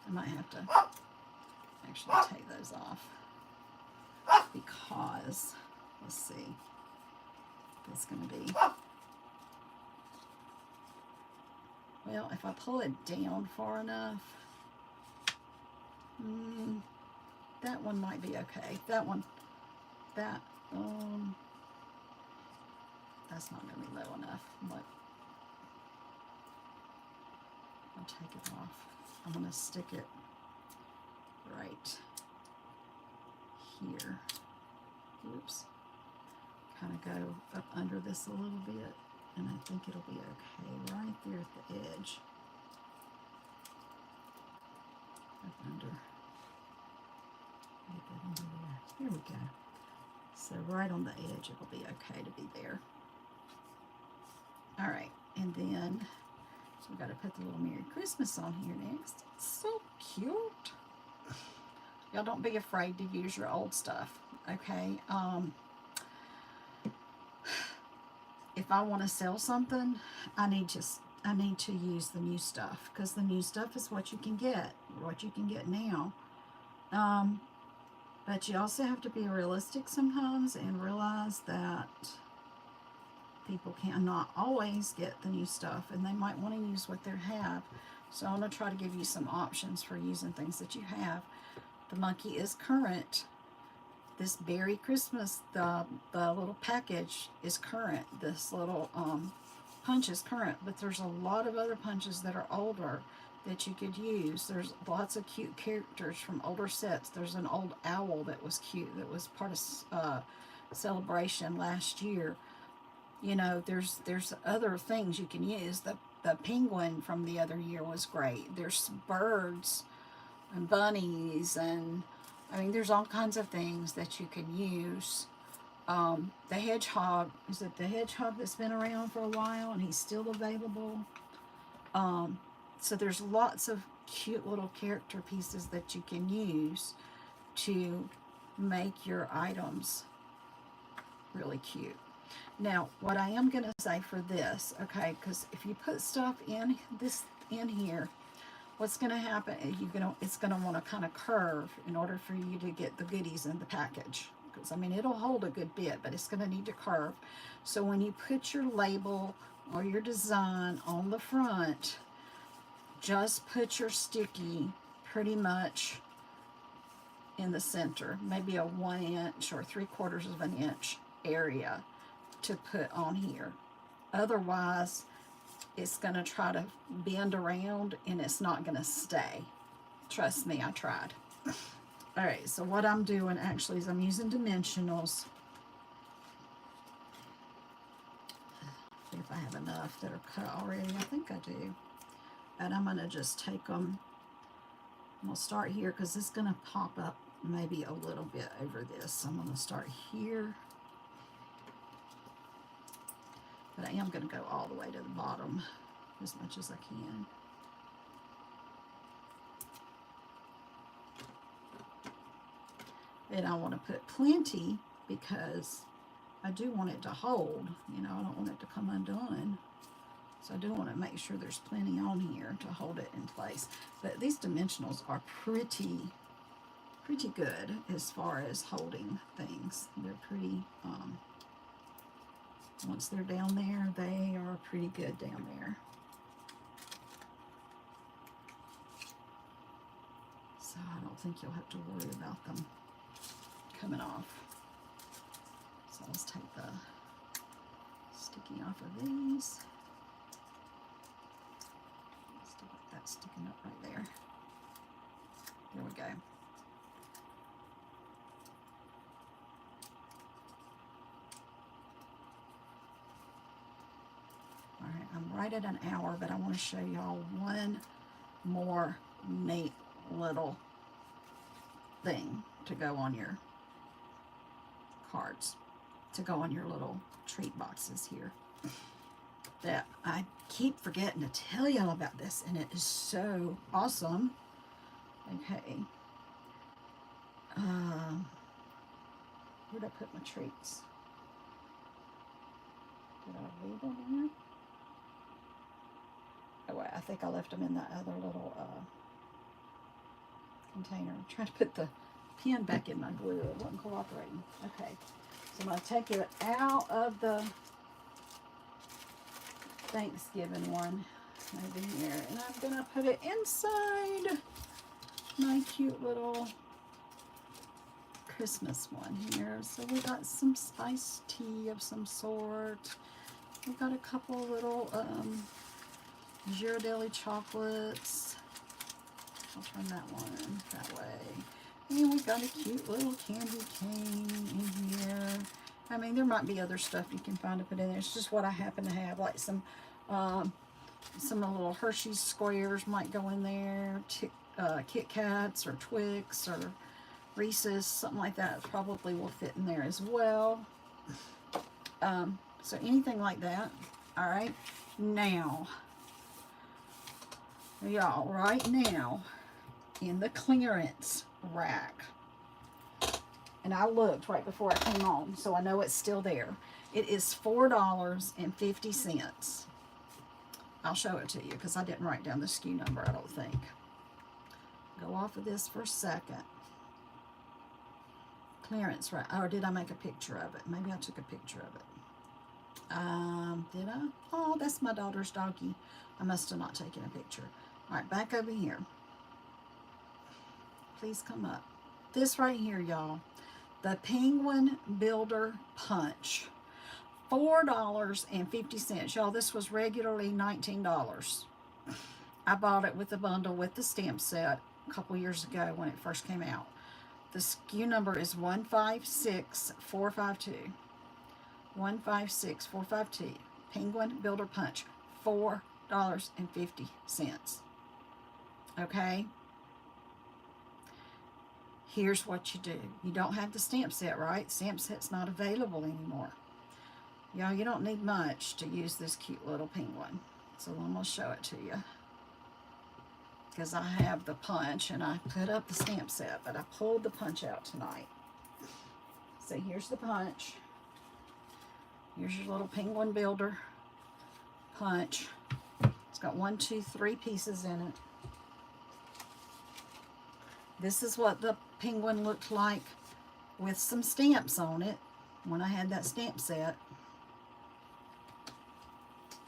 I might have to actually take those off because, let's see, it's going to be, well, if I pull it down far enough, that one might be okay. That one, that's not going to be low enough, but I'll take it off. I'm going to stick it right here. Oops. kind of go up under this a little bit, and I think it'll be okay right there at the edge. Up under. Get that under there. There we go. So right on the edge, it'll be okay to be there. All right, and then we got to put the little Merry Christmas on here next. It's so cute. Y'all don't be afraid to use your old stuff, okay? If I want to sell something, I need to use the new stuff, because the new stuff is what you can get now. But you also have to be realistic sometimes and realize that people cannot always get the new stuff, and they might want to use what they have. So I'm going to try to give you some options for using things that you have. The monkey is current. This Berry Christmas, the little package is current. This little punch is current, but there's a lot of other punches that are older that you could use. There's lots of cute characters from older sets. There's an old owl that was cute, that was part of Celebration last year. You know, there's other things you can use. The penguin from the other year was great. There's birds and bunnies, and I mean, there's all kinds of things that you can use. The hedgehog, is it the hedgehog that's been around for a while and he's still available? So there's lots of cute little character pieces that you can use to make your items really cute. Now, what I am going to say for this, okay, because if you put stuff in here, what's going to happen is it's going to want to kind of curve in order for you to get the goodies in the package. Because, I mean, it'll hold a good bit, but it's going to need to curve. So when you put your label or your design on the front, just put your sticky pretty much in the center, maybe a 1 inch or 3/4 of an inch area to put on here. Otherwise, it's going to try to bend around and it's not going to stay. Trust me, I tried. All right, so what I'm doing actually is I'm using dimensionals. See if I have enough that are cut already. I think I do. And I'm going to just take them. I'm going to start here because it's going to pop up maybe a little bit over this. So I'm going to start here. But I am going to go all the way to the bottom as much as I can. And I want to put plenty because I do want it to hold. You know, I don't want it to come undone. So I do want to make sure there's plenty on here to hold it in place. But these dimensionals are pretty good as far as holding things. They're pretty, once they're down there, they are pretty good down there. So I don't think you'll have to worry about them coming off. So let's take the sticky off of these. That's sticking up right there. There we go. All right, I'm right at an hour, but I want to show y'all one more neat little thing to go on your cards, to go on your little treat boxes here. That I keep forgetting to tell y'all about this, and it is so awesome. Okay. Where'd I put my treats? Did I leave them here? Oh, wait, I think I left them in that other little container. I'm trying to put the pen back in my glue. It wasn't cooperating. Okay. So I'm going to take it out of the Thanksgiving one over here, and I'm going to put it inside my cute little Christmas one here. So we got some spiced tea of some sort. We've got a couple little Ghirardelli chocolates. I'll turn that one that way. And we've got a cute little candy cane in here. I mean, there might be other stuff you can find to put in there. It's just what I happen to have, like some little Hershey's squares might go in there, Kit Kats or Twix or Reese's, something like that probably will fit in there as well. So anything like that. All right, now, y'all, right now, in the clearance rack, and I looked right before I came on, so I know it's still there. It is $4.50. I'll show it to you because I didn't write down the SKU number, I don't think. Go off of this for a second. Clearance rack. Or did I make a picture of it? Maybe I took a picture of it. Did I? Oh, that's my daughter's doggy. I must have not taken a picture. All right, back over here. Please come up. This right here, y'all. The Penguin Builder Punch. $4.50. Y'all, this was regularly $19. I bought it with a bundle with the stamp set a couple years ago when it first came out. The SKU number is 156452. 156452. Penguin Builder Punch. $4.50. Okay? Here's what you do. You don't have the stamp set, right? Stamp set's not available anymore. Y'all, you don't need much to use this cute little penguin. So I'm going to show it to you. Because I have the punch and I put up the stamp set, but I pulled the punch out tonight. So here's the punch. Here's your little penguin builder punch. It's got 1, 2, 3 pieces in it. This is what the penguin looked like with some stamps on it when I had that stamp set.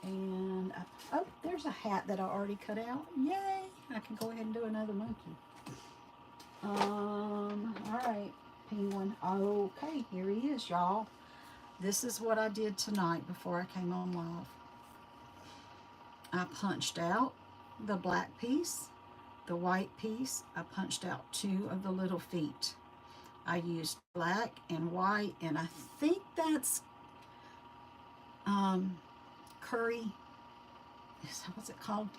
And, oh, there's a hat that I already cut out. Yay! I can go ahead and do another monkey. All right, penguin. Okay, here he is, y'all. This is what I did tonight before I came on live. I punched out the black piece, the white piece. I punched out 2 of the little feet. I used black and white, and I think that's curry. What's it called?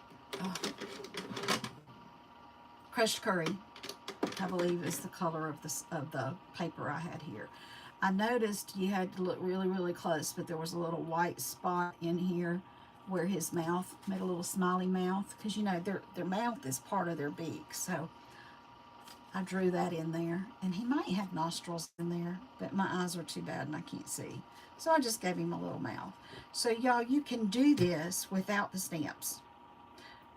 Crushed curry, I believe, is the color of the paper I had here. I noticed you had to look really, really close, but there was a little white spot in here where his mouth made a little smiley mouth, because you know their mouth is part of their beak. So I drew that in there, and he might have nostrils in there, but my eyes are too bad and I can't see. So I just gave him a little mouth. So y'all, you can do this without the stamps.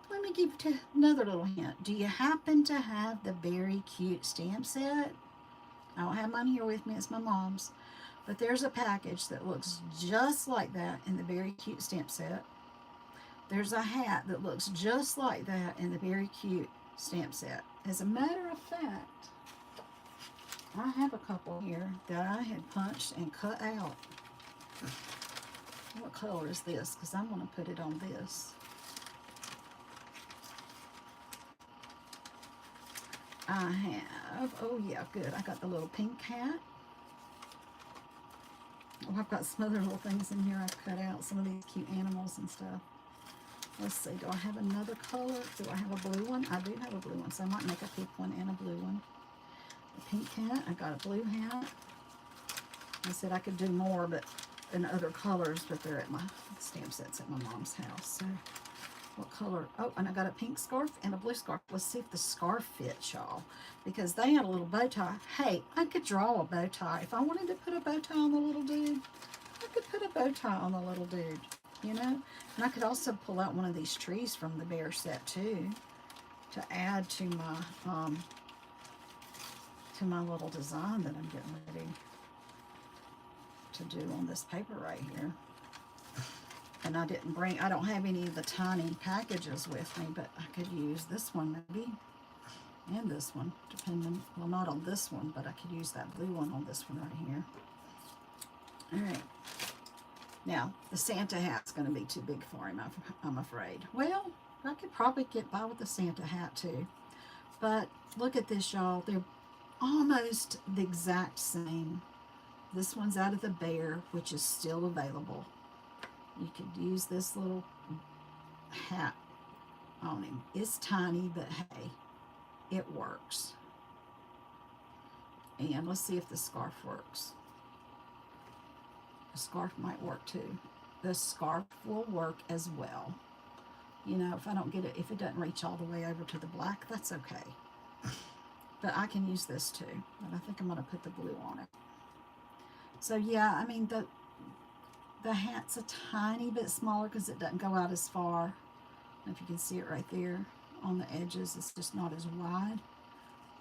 Let me give you another little hint. Do you happen to have the very cute stamp set? I don't have mine here with me, it's my mom's. But there's a package that looks just like that in the very cute stamp set. There's a hat that looks just like that in the very cute stamp set. As a matter of fact, I have a couple here that I had punched and cut out. What color is this? Because I'm going to put it on this. I have, oh yeah, good. I got the little pink hat. Oh, I've got some other little things in here I've cut out. Some of these cute animals and stuff. Let's see, do I have another color? Do I have a blue one? I do have a blue one, so I might make a pink one and a blue one. A pink hat, I got a blue hat. I said I could do more, but in other colors, but they're at my stamp sets at my mom's house. So what color? Oh, and I got a pink scarf and a blue scarf. Let's see if the scarf fits, y'all, because they had a little bow tie. Hey, I could draw a bow tie. If I wanted to put a bow tie on the little dude, I could put a bow tie on the little dude, you know? And I could also pull out one of these trees from the bear set too, to add to my little design that I'm getting ready to do on this paper right here. And I don't have any of the tiny packages with me, but I could use this one maybe, and this one, depending, well, not on this one, but I could use that blue one on this one right here. All right. Now, the Santa hat's going to be too big for him, I'm afraid. Well, I could probably get by with the Santa hat too. But look at this, y'all. They're almost the exact same This one's out of the Bear, which is still available. You could use this little hat on him. It's tiny, but hey, it works. And let's see if the scarf works. The scarf might work too. The scarf will work as well. You know, if I don't get it, if it doesn't reach all the way over to the black, that's okay. But I can use this too. But I think I'm going to put the blue on it. So yeah, I mean, the hat's a tiny bit smaller because it doesn't go out as far. I don't know if you can see it right there on the edges. It's just not as wide,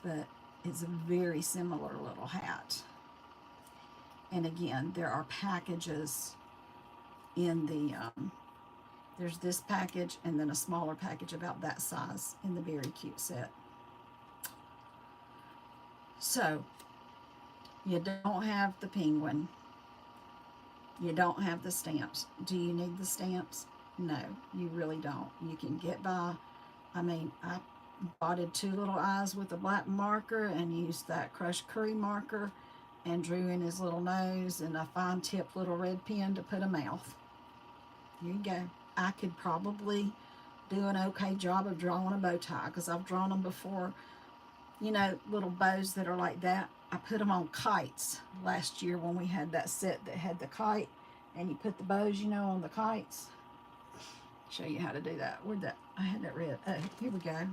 but it's a very similar little hat. And again, there are packages in the, there's this package and then a smaller package about that size in the Very Cute set. So, you don't have the penguin. You don't have the stamps. Do you need the stamps? No, you really don't. You can get by. I mean, I dotted two little eyes with a black marker and used that crushed curry marker and drew in his little nose and a fine tip little red pen to put a mouth. Here you go. I could probably do an okay job of drawing a bow tie because I've drawn them before. You know, little bows that are like that. I put them on kites last year when we had that set that had the kite and you put the bows, you know, on the kites. Show you how to do that. Where'd that? I had that red. Oh, here we go. Let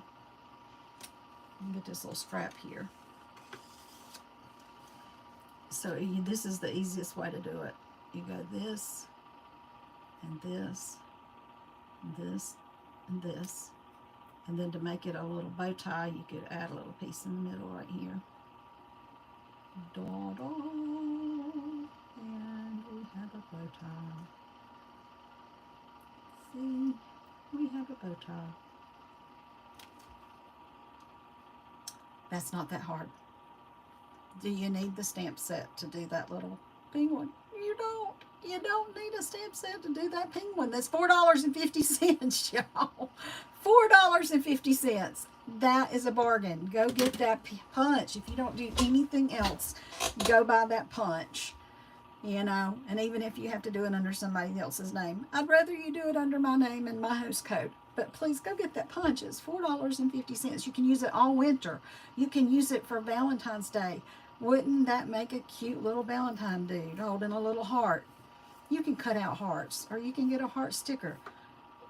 me get this little strap here. So this is the easiest way to do it. You go this and this and this and this. And then to make it a little bow tie, you could add a little piece in the middle right here. Da, da, and we have a bow tie. See, we have a bow tie. That's not that hard. Do you need the stamp set to do that little penguin? You don't. You don't need a stamp set to do that penguin. That's $4.50, y'all. $4.50. That is a bargain. Go get that punch. If you don't do anything else, go buy that punch. You know, and even if you have to do it under somebody else's name, I'd rather you do it under my name and my host code. But please go get that punch. It's $4.50. You can use it all winter. You can use it for Valentine's Day. Wouldn't that make a cute little Valentine dude holding a little heart? You can cut out hearts, or you can get a heart sticker.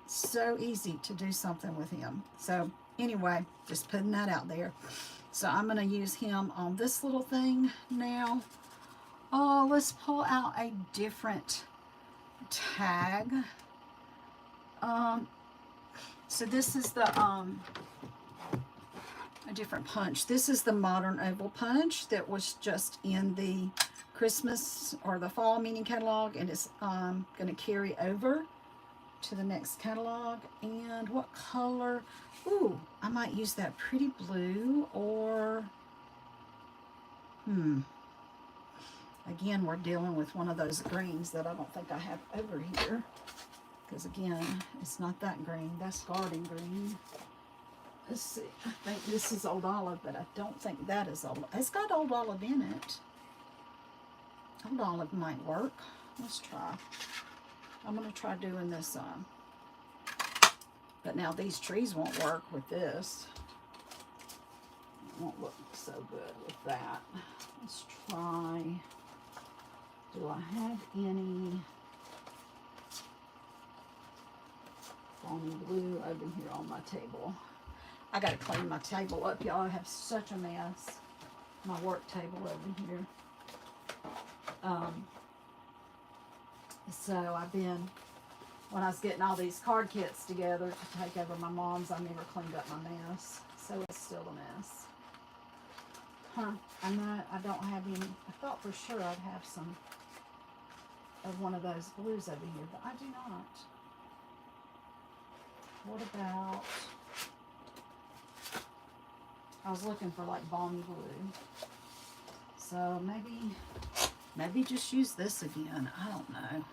So easy to do something with him. So anyway, just putting that out there. So I'm going to use him on this little thing now. Oh, let's pull out a different tag. So this is the a different punch. This is the Modern Oval punch that was just in the Christmas or the fall mini catalog, and it's going to carry over to the next catalog. And what color? Ooh, I might use that pretty blue, or again, we're dealing with one of those greens that I don't think I have over here, because again, it's not that green. That's garden green. Let's see. I think this is Old Olive, but I don't think that is Old. It's got Old Olive in it. Old Olive might work. Let's try. I'm going to try doing this on. But now these trees won't work with this. It won't look so good with that. Let's try. Do I have any balmy blue over here on my table? I got to clean my table up, y'all. I have such a mess. My work table over here. So I've been, when I was getting all these card kits together to take over my mom's, I never cleaned up my mess. So it's still a mess. I don't have any. I thought for sure I'd have some of one of those blues over here, but I do not. What about, I was looking for like balmy blue. So maybe just use this again. I don't know.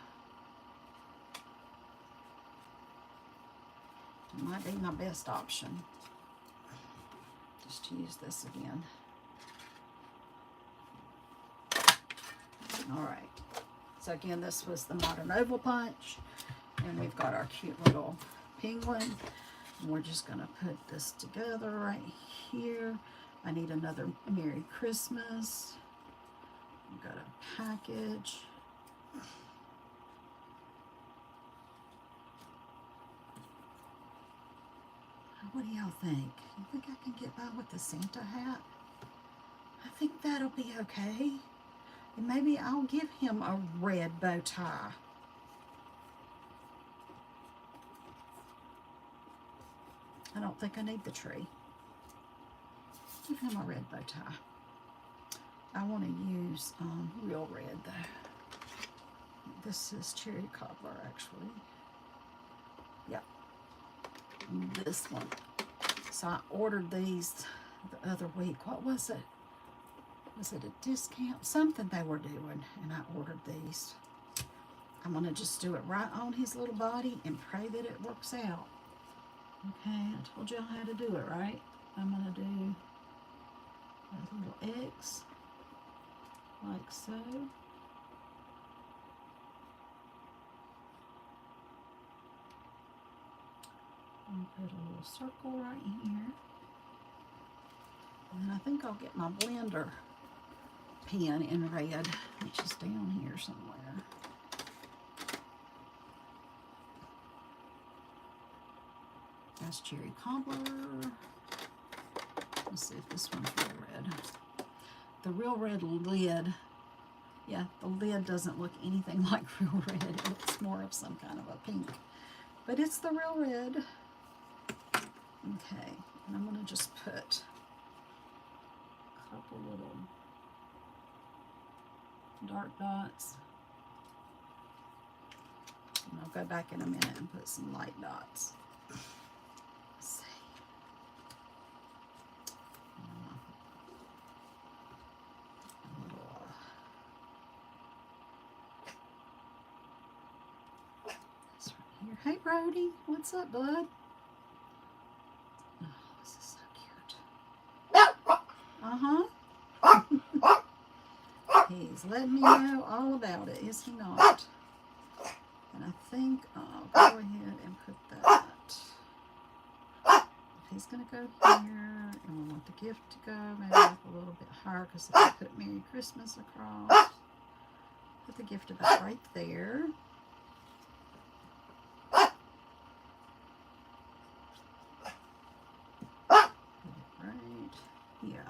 It might be my best option. Just to use this again. All right. So again, this was the Modern Oval Punch. And we've got our cute little penguin. And we're just going to put this together right here. I need another Merry Christmas. We've got a package. What do y'all think? You think I can get by with the Santa hat? I think that'll be okay. And maybe I'll give him a red bow tie. I don't think I need the tree. Give him a red bow tie. I want to use real red though. This is cherry cobbler actually. Yep. And this one. So I ordered these the other week. What was it? Was it a discount? Something they were doing, and I ordered these. I'm going to just do it right on his little body and pray that it works out. Okay, I told y'all how to do it, right? I'm going to do a little X, like so. And put a little circle right here. And I think I'll get my blender pen in red, which is down here somewhere. That's cherry cobbler. Let's see if this one's real red. The real red lid, yeah, the lid doesn't look anything like real red. It looks more of some kind of a pink. But it's the real red. Okay, and I'm going to just put a couple little dark dots. And I'll go back in a minute and put some light dots. Let's see. A little, this right here. Hey, Brody, what's up, bud? Oh, this is so cute. Uh-huh. He's letting me know all about it, is he not? And I think I'll go ahead and put that. If he's going to go here, and we want the gift to go maybe up a little bit higher, because if I put Merry Christmas across, put the gift about right there. Put it right here.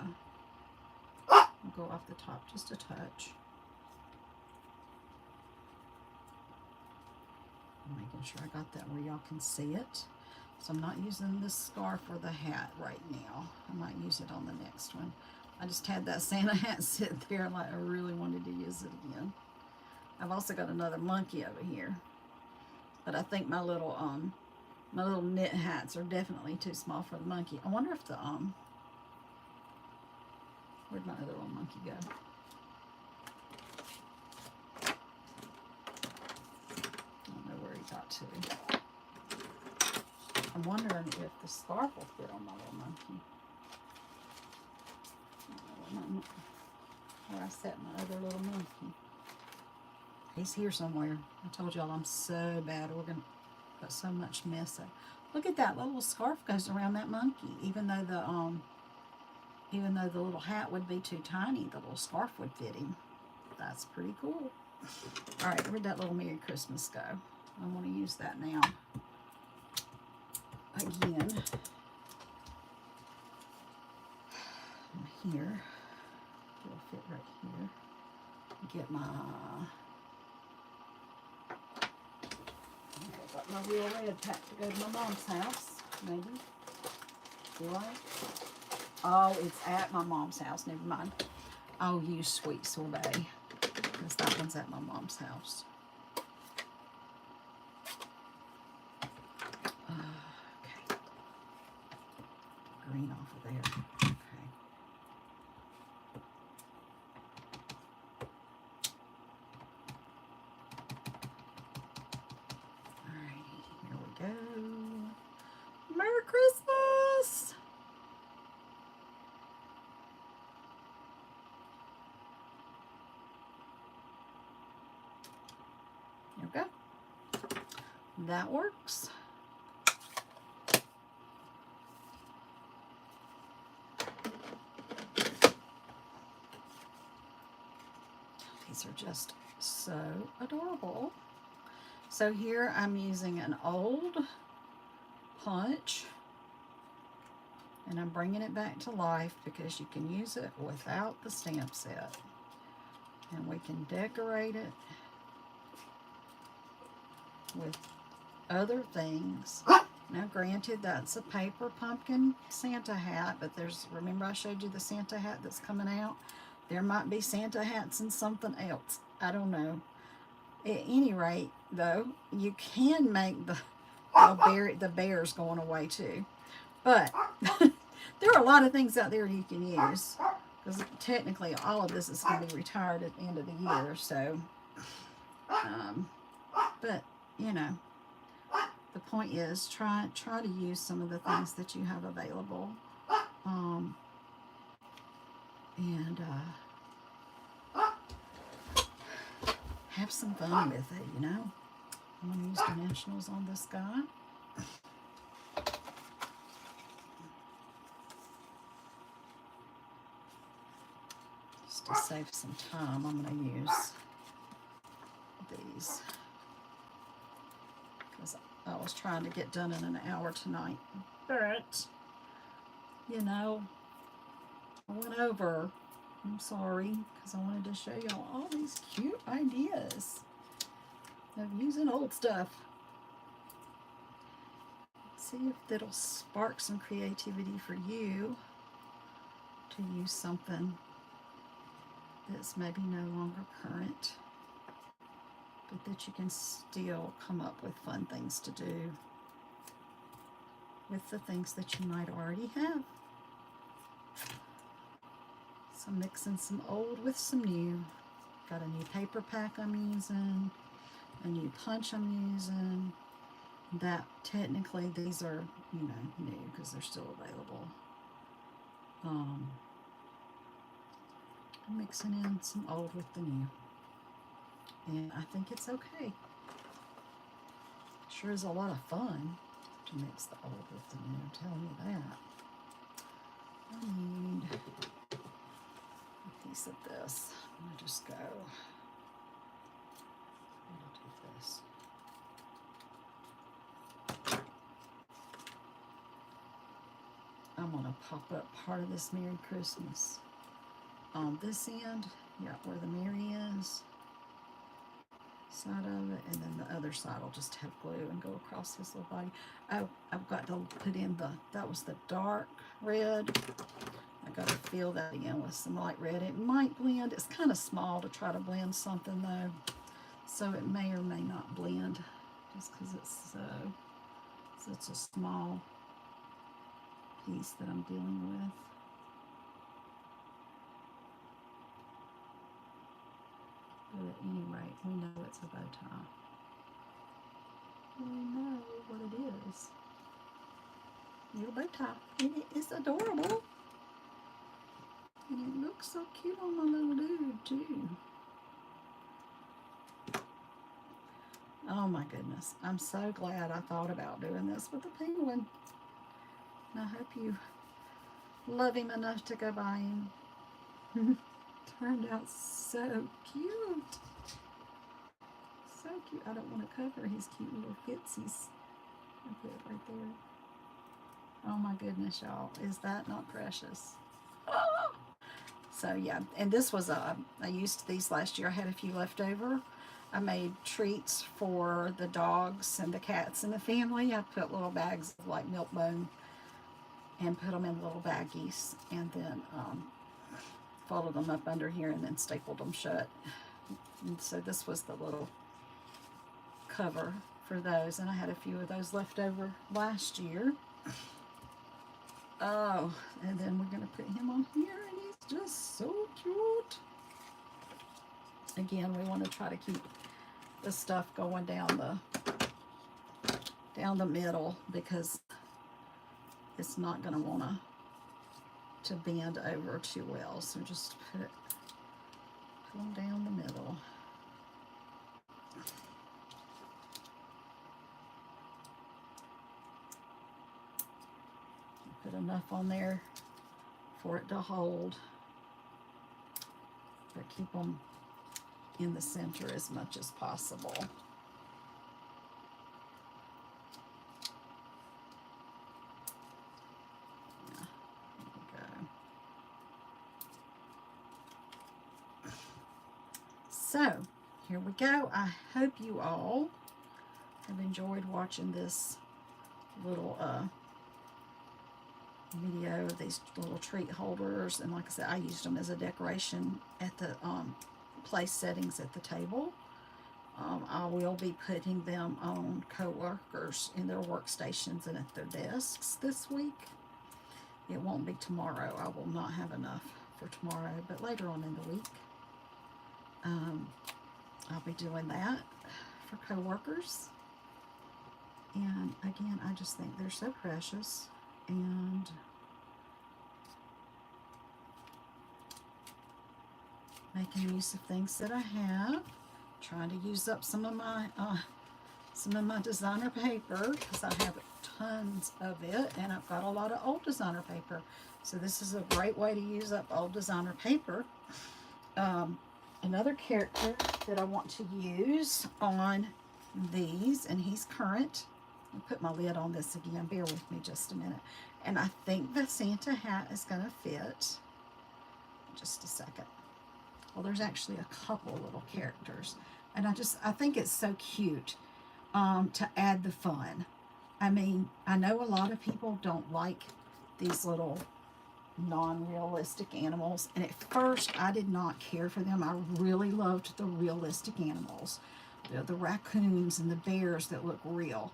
I'll go off the top just a touch. Making sure I got that where y'all can see it. So I'm not using this scarf or the hat right now. I might use it on the next one. I just had that Santa hat sit there like I really wanted to use it again. I've also got another monkey over here. But I think my little knit hats are definitely too small for the monkey. I wonder if the where'd my other little monkey go? Got to. I'm wondering if the scarf will fit on my little monkey. Where I set my other little monkey. He's here somewhere. I told y'all I'm so bad. We're gonna got so much mess up. Look at that little scarf goes around that monkey. Even though the little hat would be too tiny, the little scarf would fit him. That's pretty cool. All right, where'd that little Merry Christmas go? I want to use that now. Again. Here. It'll fit right here. Get my... I've got my real red pack to go to my mom's house. Maybe. Do I? Oh, it's at my mom's house. Never mind. I'll use Sweet Sorbet. Because that one's at my mom's house. Green off of there. Okay. Alrighty, here we go. Merry Christmas! that works. These are just so adorable. So here I'm using an old punch, and I'm bringing it back to life because you can use it without the stamp set. And we can decorate it with other things. Now granted, that's a paper pumpkin Santa hat, but remember I showed you the Santa hat that's coming out? There might be Santa hats and something else. I don't know. At any rate, though, you can make the bears going away too. But there are a lot of things out there you can use, because technically all of this is going to be retired at the end of the year. So, but you know, the point is try to use some of the things that you have available, and have some fun with it. You know, I'm going to use dimensionals on this guy. Just to save some time, I'm going to use these, because I was trying to get done in an hour tonight, but you know, I went over. I'm sorry, because I wanted to show y'all all these cute ideas of using old stuff. See if that'll spark some creativity for you to use something that's maybe no longer current, but that you can still come up with fun things to do with the things that you might already have. So mixing some old with some new. Got a new paper pack I'm using, a new punch I'm using. That technically these are, you know, new because they're still available. Mixing in some old with the new, and I think it's okay. Sure is a lot of fun to mix the old with the new, I'm telling you that. I need a piece of this. I'm going to just go, I'm going to do this. I'm going to pop up part of this Merry Christmas on this end, yeah, where the Merry is, side of it, and then the other side will just have glue and go across his little body. I've got to put in that was the dark red. I got to fill that in with some light red. It might blend. It's kind of small to try to blend something though, so it may or may not blend just because it's such a small piece that I'm dealing with. But at any rate, we know it's a bow tie. We know what it is. Little bow tie. And it is adorable. And it looks so cute on my little dude too. Oh my goodness. I'm so glad I thought about doing this with the penguin. And I hope you love him enough to go buy him. Turned out so cute. So cute. I don't want to cover his cute little footsies. I'll put it right there. Oh my goodness, y'all. Is that not precious? Oh! So yeah, and this was I used these last year. I had a few left over. I made treats for the dogs and the cats in the family. I put little bags of like milk bone and put them in little baggies, and then folded them up under here and then stapled them shut. And so this was the little cover for those, and I had a few of those left over last year. Oh, and then we're going to put him on here, and he's just so cute. Again, we want to try to keep the stuff going down the middle, because it's not going to want to bend over too well. So just put them down the middle. Put enough on there for it to hold, but keep them in the center as much as possible. Yeah, there we go. So, here we go. I hope you all have enjoyed watching this little video of these little treat holders. And like I said, I used them as a decoration at the place settings at the table. I will be putting them on co-workers in their workstations and at their desks this week. It won't be tomorrow. I will not have enough for tomorrow, but later on in the week, I'll be doing that for co-workers. And again, I just think they're so precious, and making use of things that I have, trying to use up some of my designer paper, because I have tons of it, and I've got a lot of old designer paper. So this is a great way to use up old designer paper. Another character that I want to use on these, and he's current. I'll put my lid on this again. Bear with me just a minute. And I think the Santa hat is going to fit. Just a second. Well, there's actually a couple little characters. And I think it's so cute to add the fun. I mean, I know a lot of people don't like these little non-realistic animals. And at first, I did not care for them. I really loved the realistic animals. The raccoons and the bears that look real.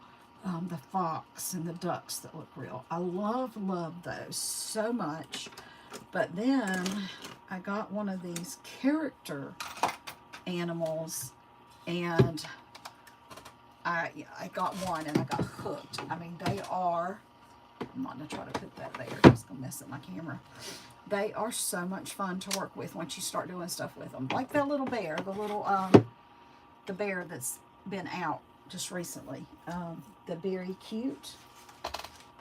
The fox and the ducks that look real. I love those so much. But then I got one of these character animals, and I got one and I got hooked. I mean, they are, I'm not going to try to put that there. It's going to mess up my camera. They are so much fun to work with once you start doing stuff with them. Like that little bear, the bear that's been out just recently. The Berry Cute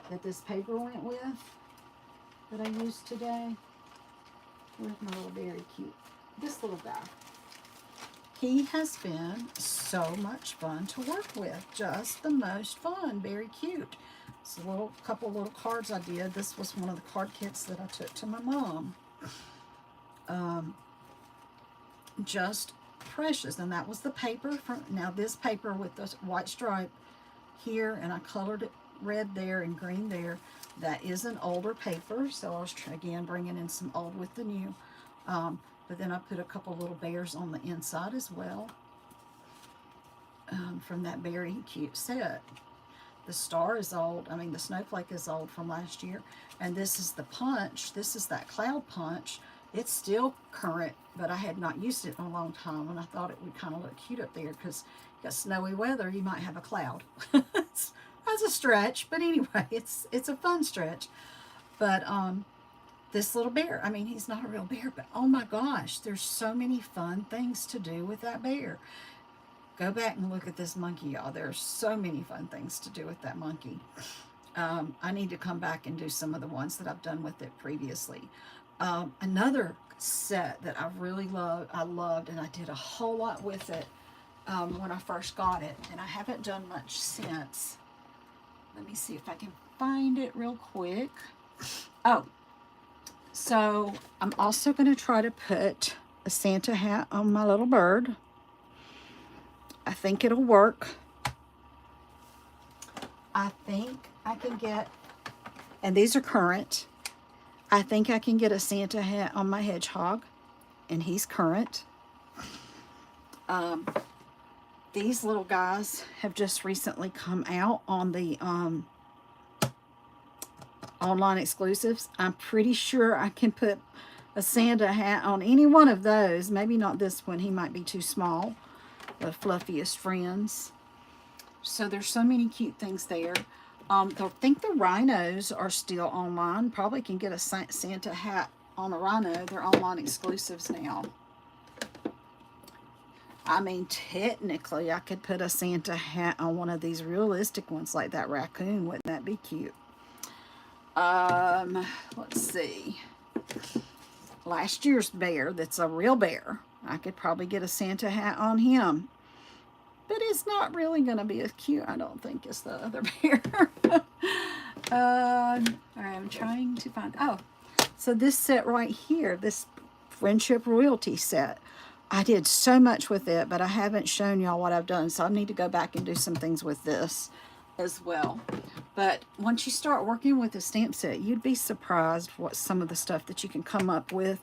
that this paper went with, that I used today. Where's my little Berry Cute? This little guy. He has been so much fun to work with. Just the most fun. Very cute. It's a couple little cards I did. This was one of the card kits that I took to my mom. Just precious. And that was the paper. Now this paper with the white stripe here, and I colored it red there and green there. That is an older paper, so I was again bringing in some old with the new. But then I put a couple little bears on the inside as well, from that Berry Cute set. The star is old. I mean, the snowflake is old from last year. And this is the punch. This is that cloud punch. It's still current, but I had not used it in a long time, and I thought it would kind of look cute up there because you got snowy weather, you might have a cloud. That's a stretch, but anyway, it's a fun stretch. But this little bear, I mean, he's not a real bear, but oh my gosh, there's so many fun things to do with that bear. Go back and look at this monkey, y'all. There's so many fun things to do with that monkey. I need to come back and do some of the ones that I've done with it previously. Another set that I really loved, and I did a whole lot with it when I first got it, and I haven't done much since. Let me see if I can find it real quick. Oh, so I'm also going to try to put a Santa hat on my little bird. I think it'll work. I think I can get, and these are current, I think I can get a Santa hat on my hedgehog, and he's current. These little guys have just recently come out on the online exclusives. I'm pretty sure I can put a Santa hat on any one of those. Maybe not this one. He might be too small. The Fluffiest Friends. So there's so many cute things there. I think the rhinos are still online. Probably can get a Santa hat on a rhino. They're online exclusives now. I mean, technically, I could put a Santa hat on one of these realistic ones like that raccoon. Wouldn't that be cute? Let's see. Last year's bear, that's a real bear. I could probably get a Santa hat on him. But it's not really going to be as cute, I don't think, as the other bear. I'm trying to find... Oh, so this set right here, this Friendship Royalty set, I did so much with it, but I haven't shown y'all what I've done. So I need to go back and do some things with this as well. But once you start working with a stamp set, you'd be surprised what some of the stuff that you can come up with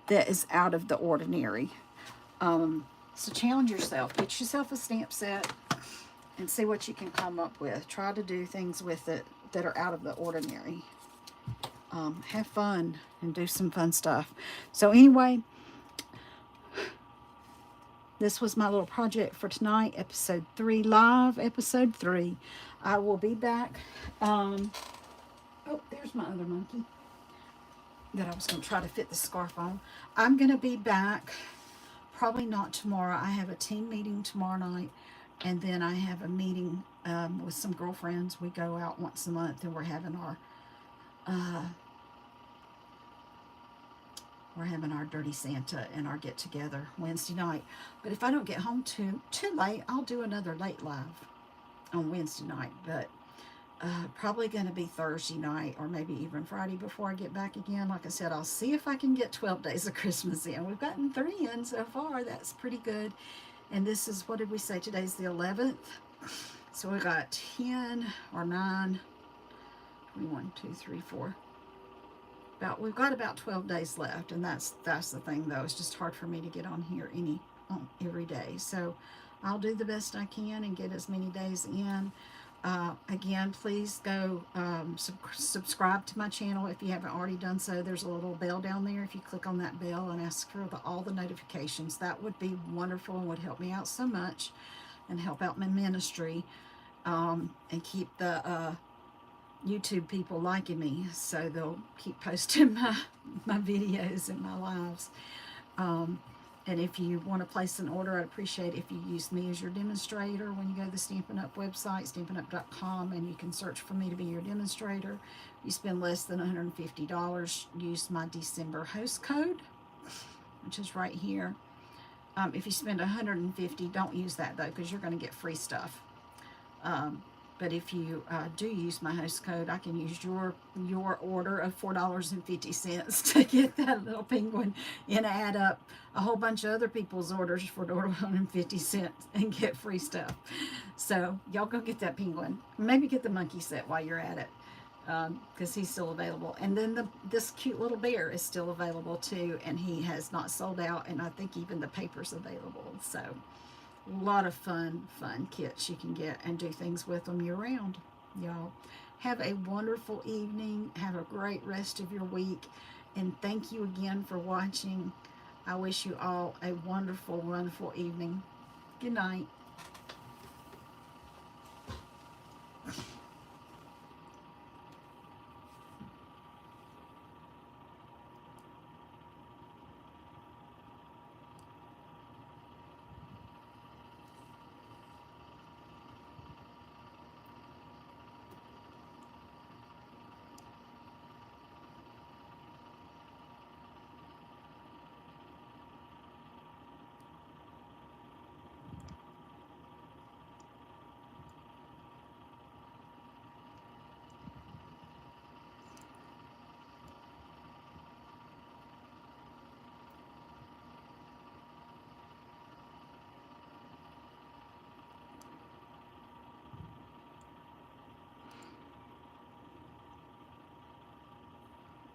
that is out of the ordinary. So challenge yourself. Get yourself a stamp set and see what you can come up with. Try to do things with it that are out of the ordinary. Have fun and do some fun stuff. So anyway, this was my little project for tonight, episode 3, live episode 3. I will be back. Oh, there's my other monkey that I was going to try to fit the scarf on. I'm going to be back, probably not tomorrow. I have a team meeting tomorrow night, and then I have a meeting with some girlfriends. We go out once a month, and we're having our Dirty Santa and our get together Wednesday night. But if I don't get home too late, I'll do another late live on Wednesday night. But probably going to be Thursday night or maybe even Friday before I get back again. Like I said, I'll see if I can get 12 days of Christmas in. We've gotten 3 in so far. That's pretty good. And this is, what did we say? Today's the 11th. So we got 10 or 9, 21, 2, 3, 4. We've got about 12 days left, and that's the thing though. It's just hard for me to get on here every day. So I'll do the best I can and get as many days in. Again, please go subscribe to my channel if you haven't already done so. There's a little bell down there. If you click on that bell and ask for all the notifications, that would be wonderful and would help me out so much and help out my ministry, and keep the YouTube people liking me, so they'll keep posting my videos and my lives. And if you want to place an order, I'd appreciate it if you use me as your demonstrator when you go to the Stampin' Up website, stampinup.com, and you can search for me to be your demonstrator. If you spend less than $150, use my December host code, which is right here. If you spend $150, don't use that though, because you're going to get free stuff. But if you do use my host code, I can use your order of $4.50 to get that little penguin and add up a whole bunch of other people's orders for $4.50 and get free stuff. So y'all go get that penguin. Maybe get the monkey set while you're at it, because he's still available. And then this cute little bear is still available too, and he has not sold out, and I think even the paper's available. So a lot of fun kits you can get and do things with them year round. Y'all have a wonderful evening. Have a great rest of your week. And thank you again for watching. I wish you all a wonderful, wonderful evening. Good night.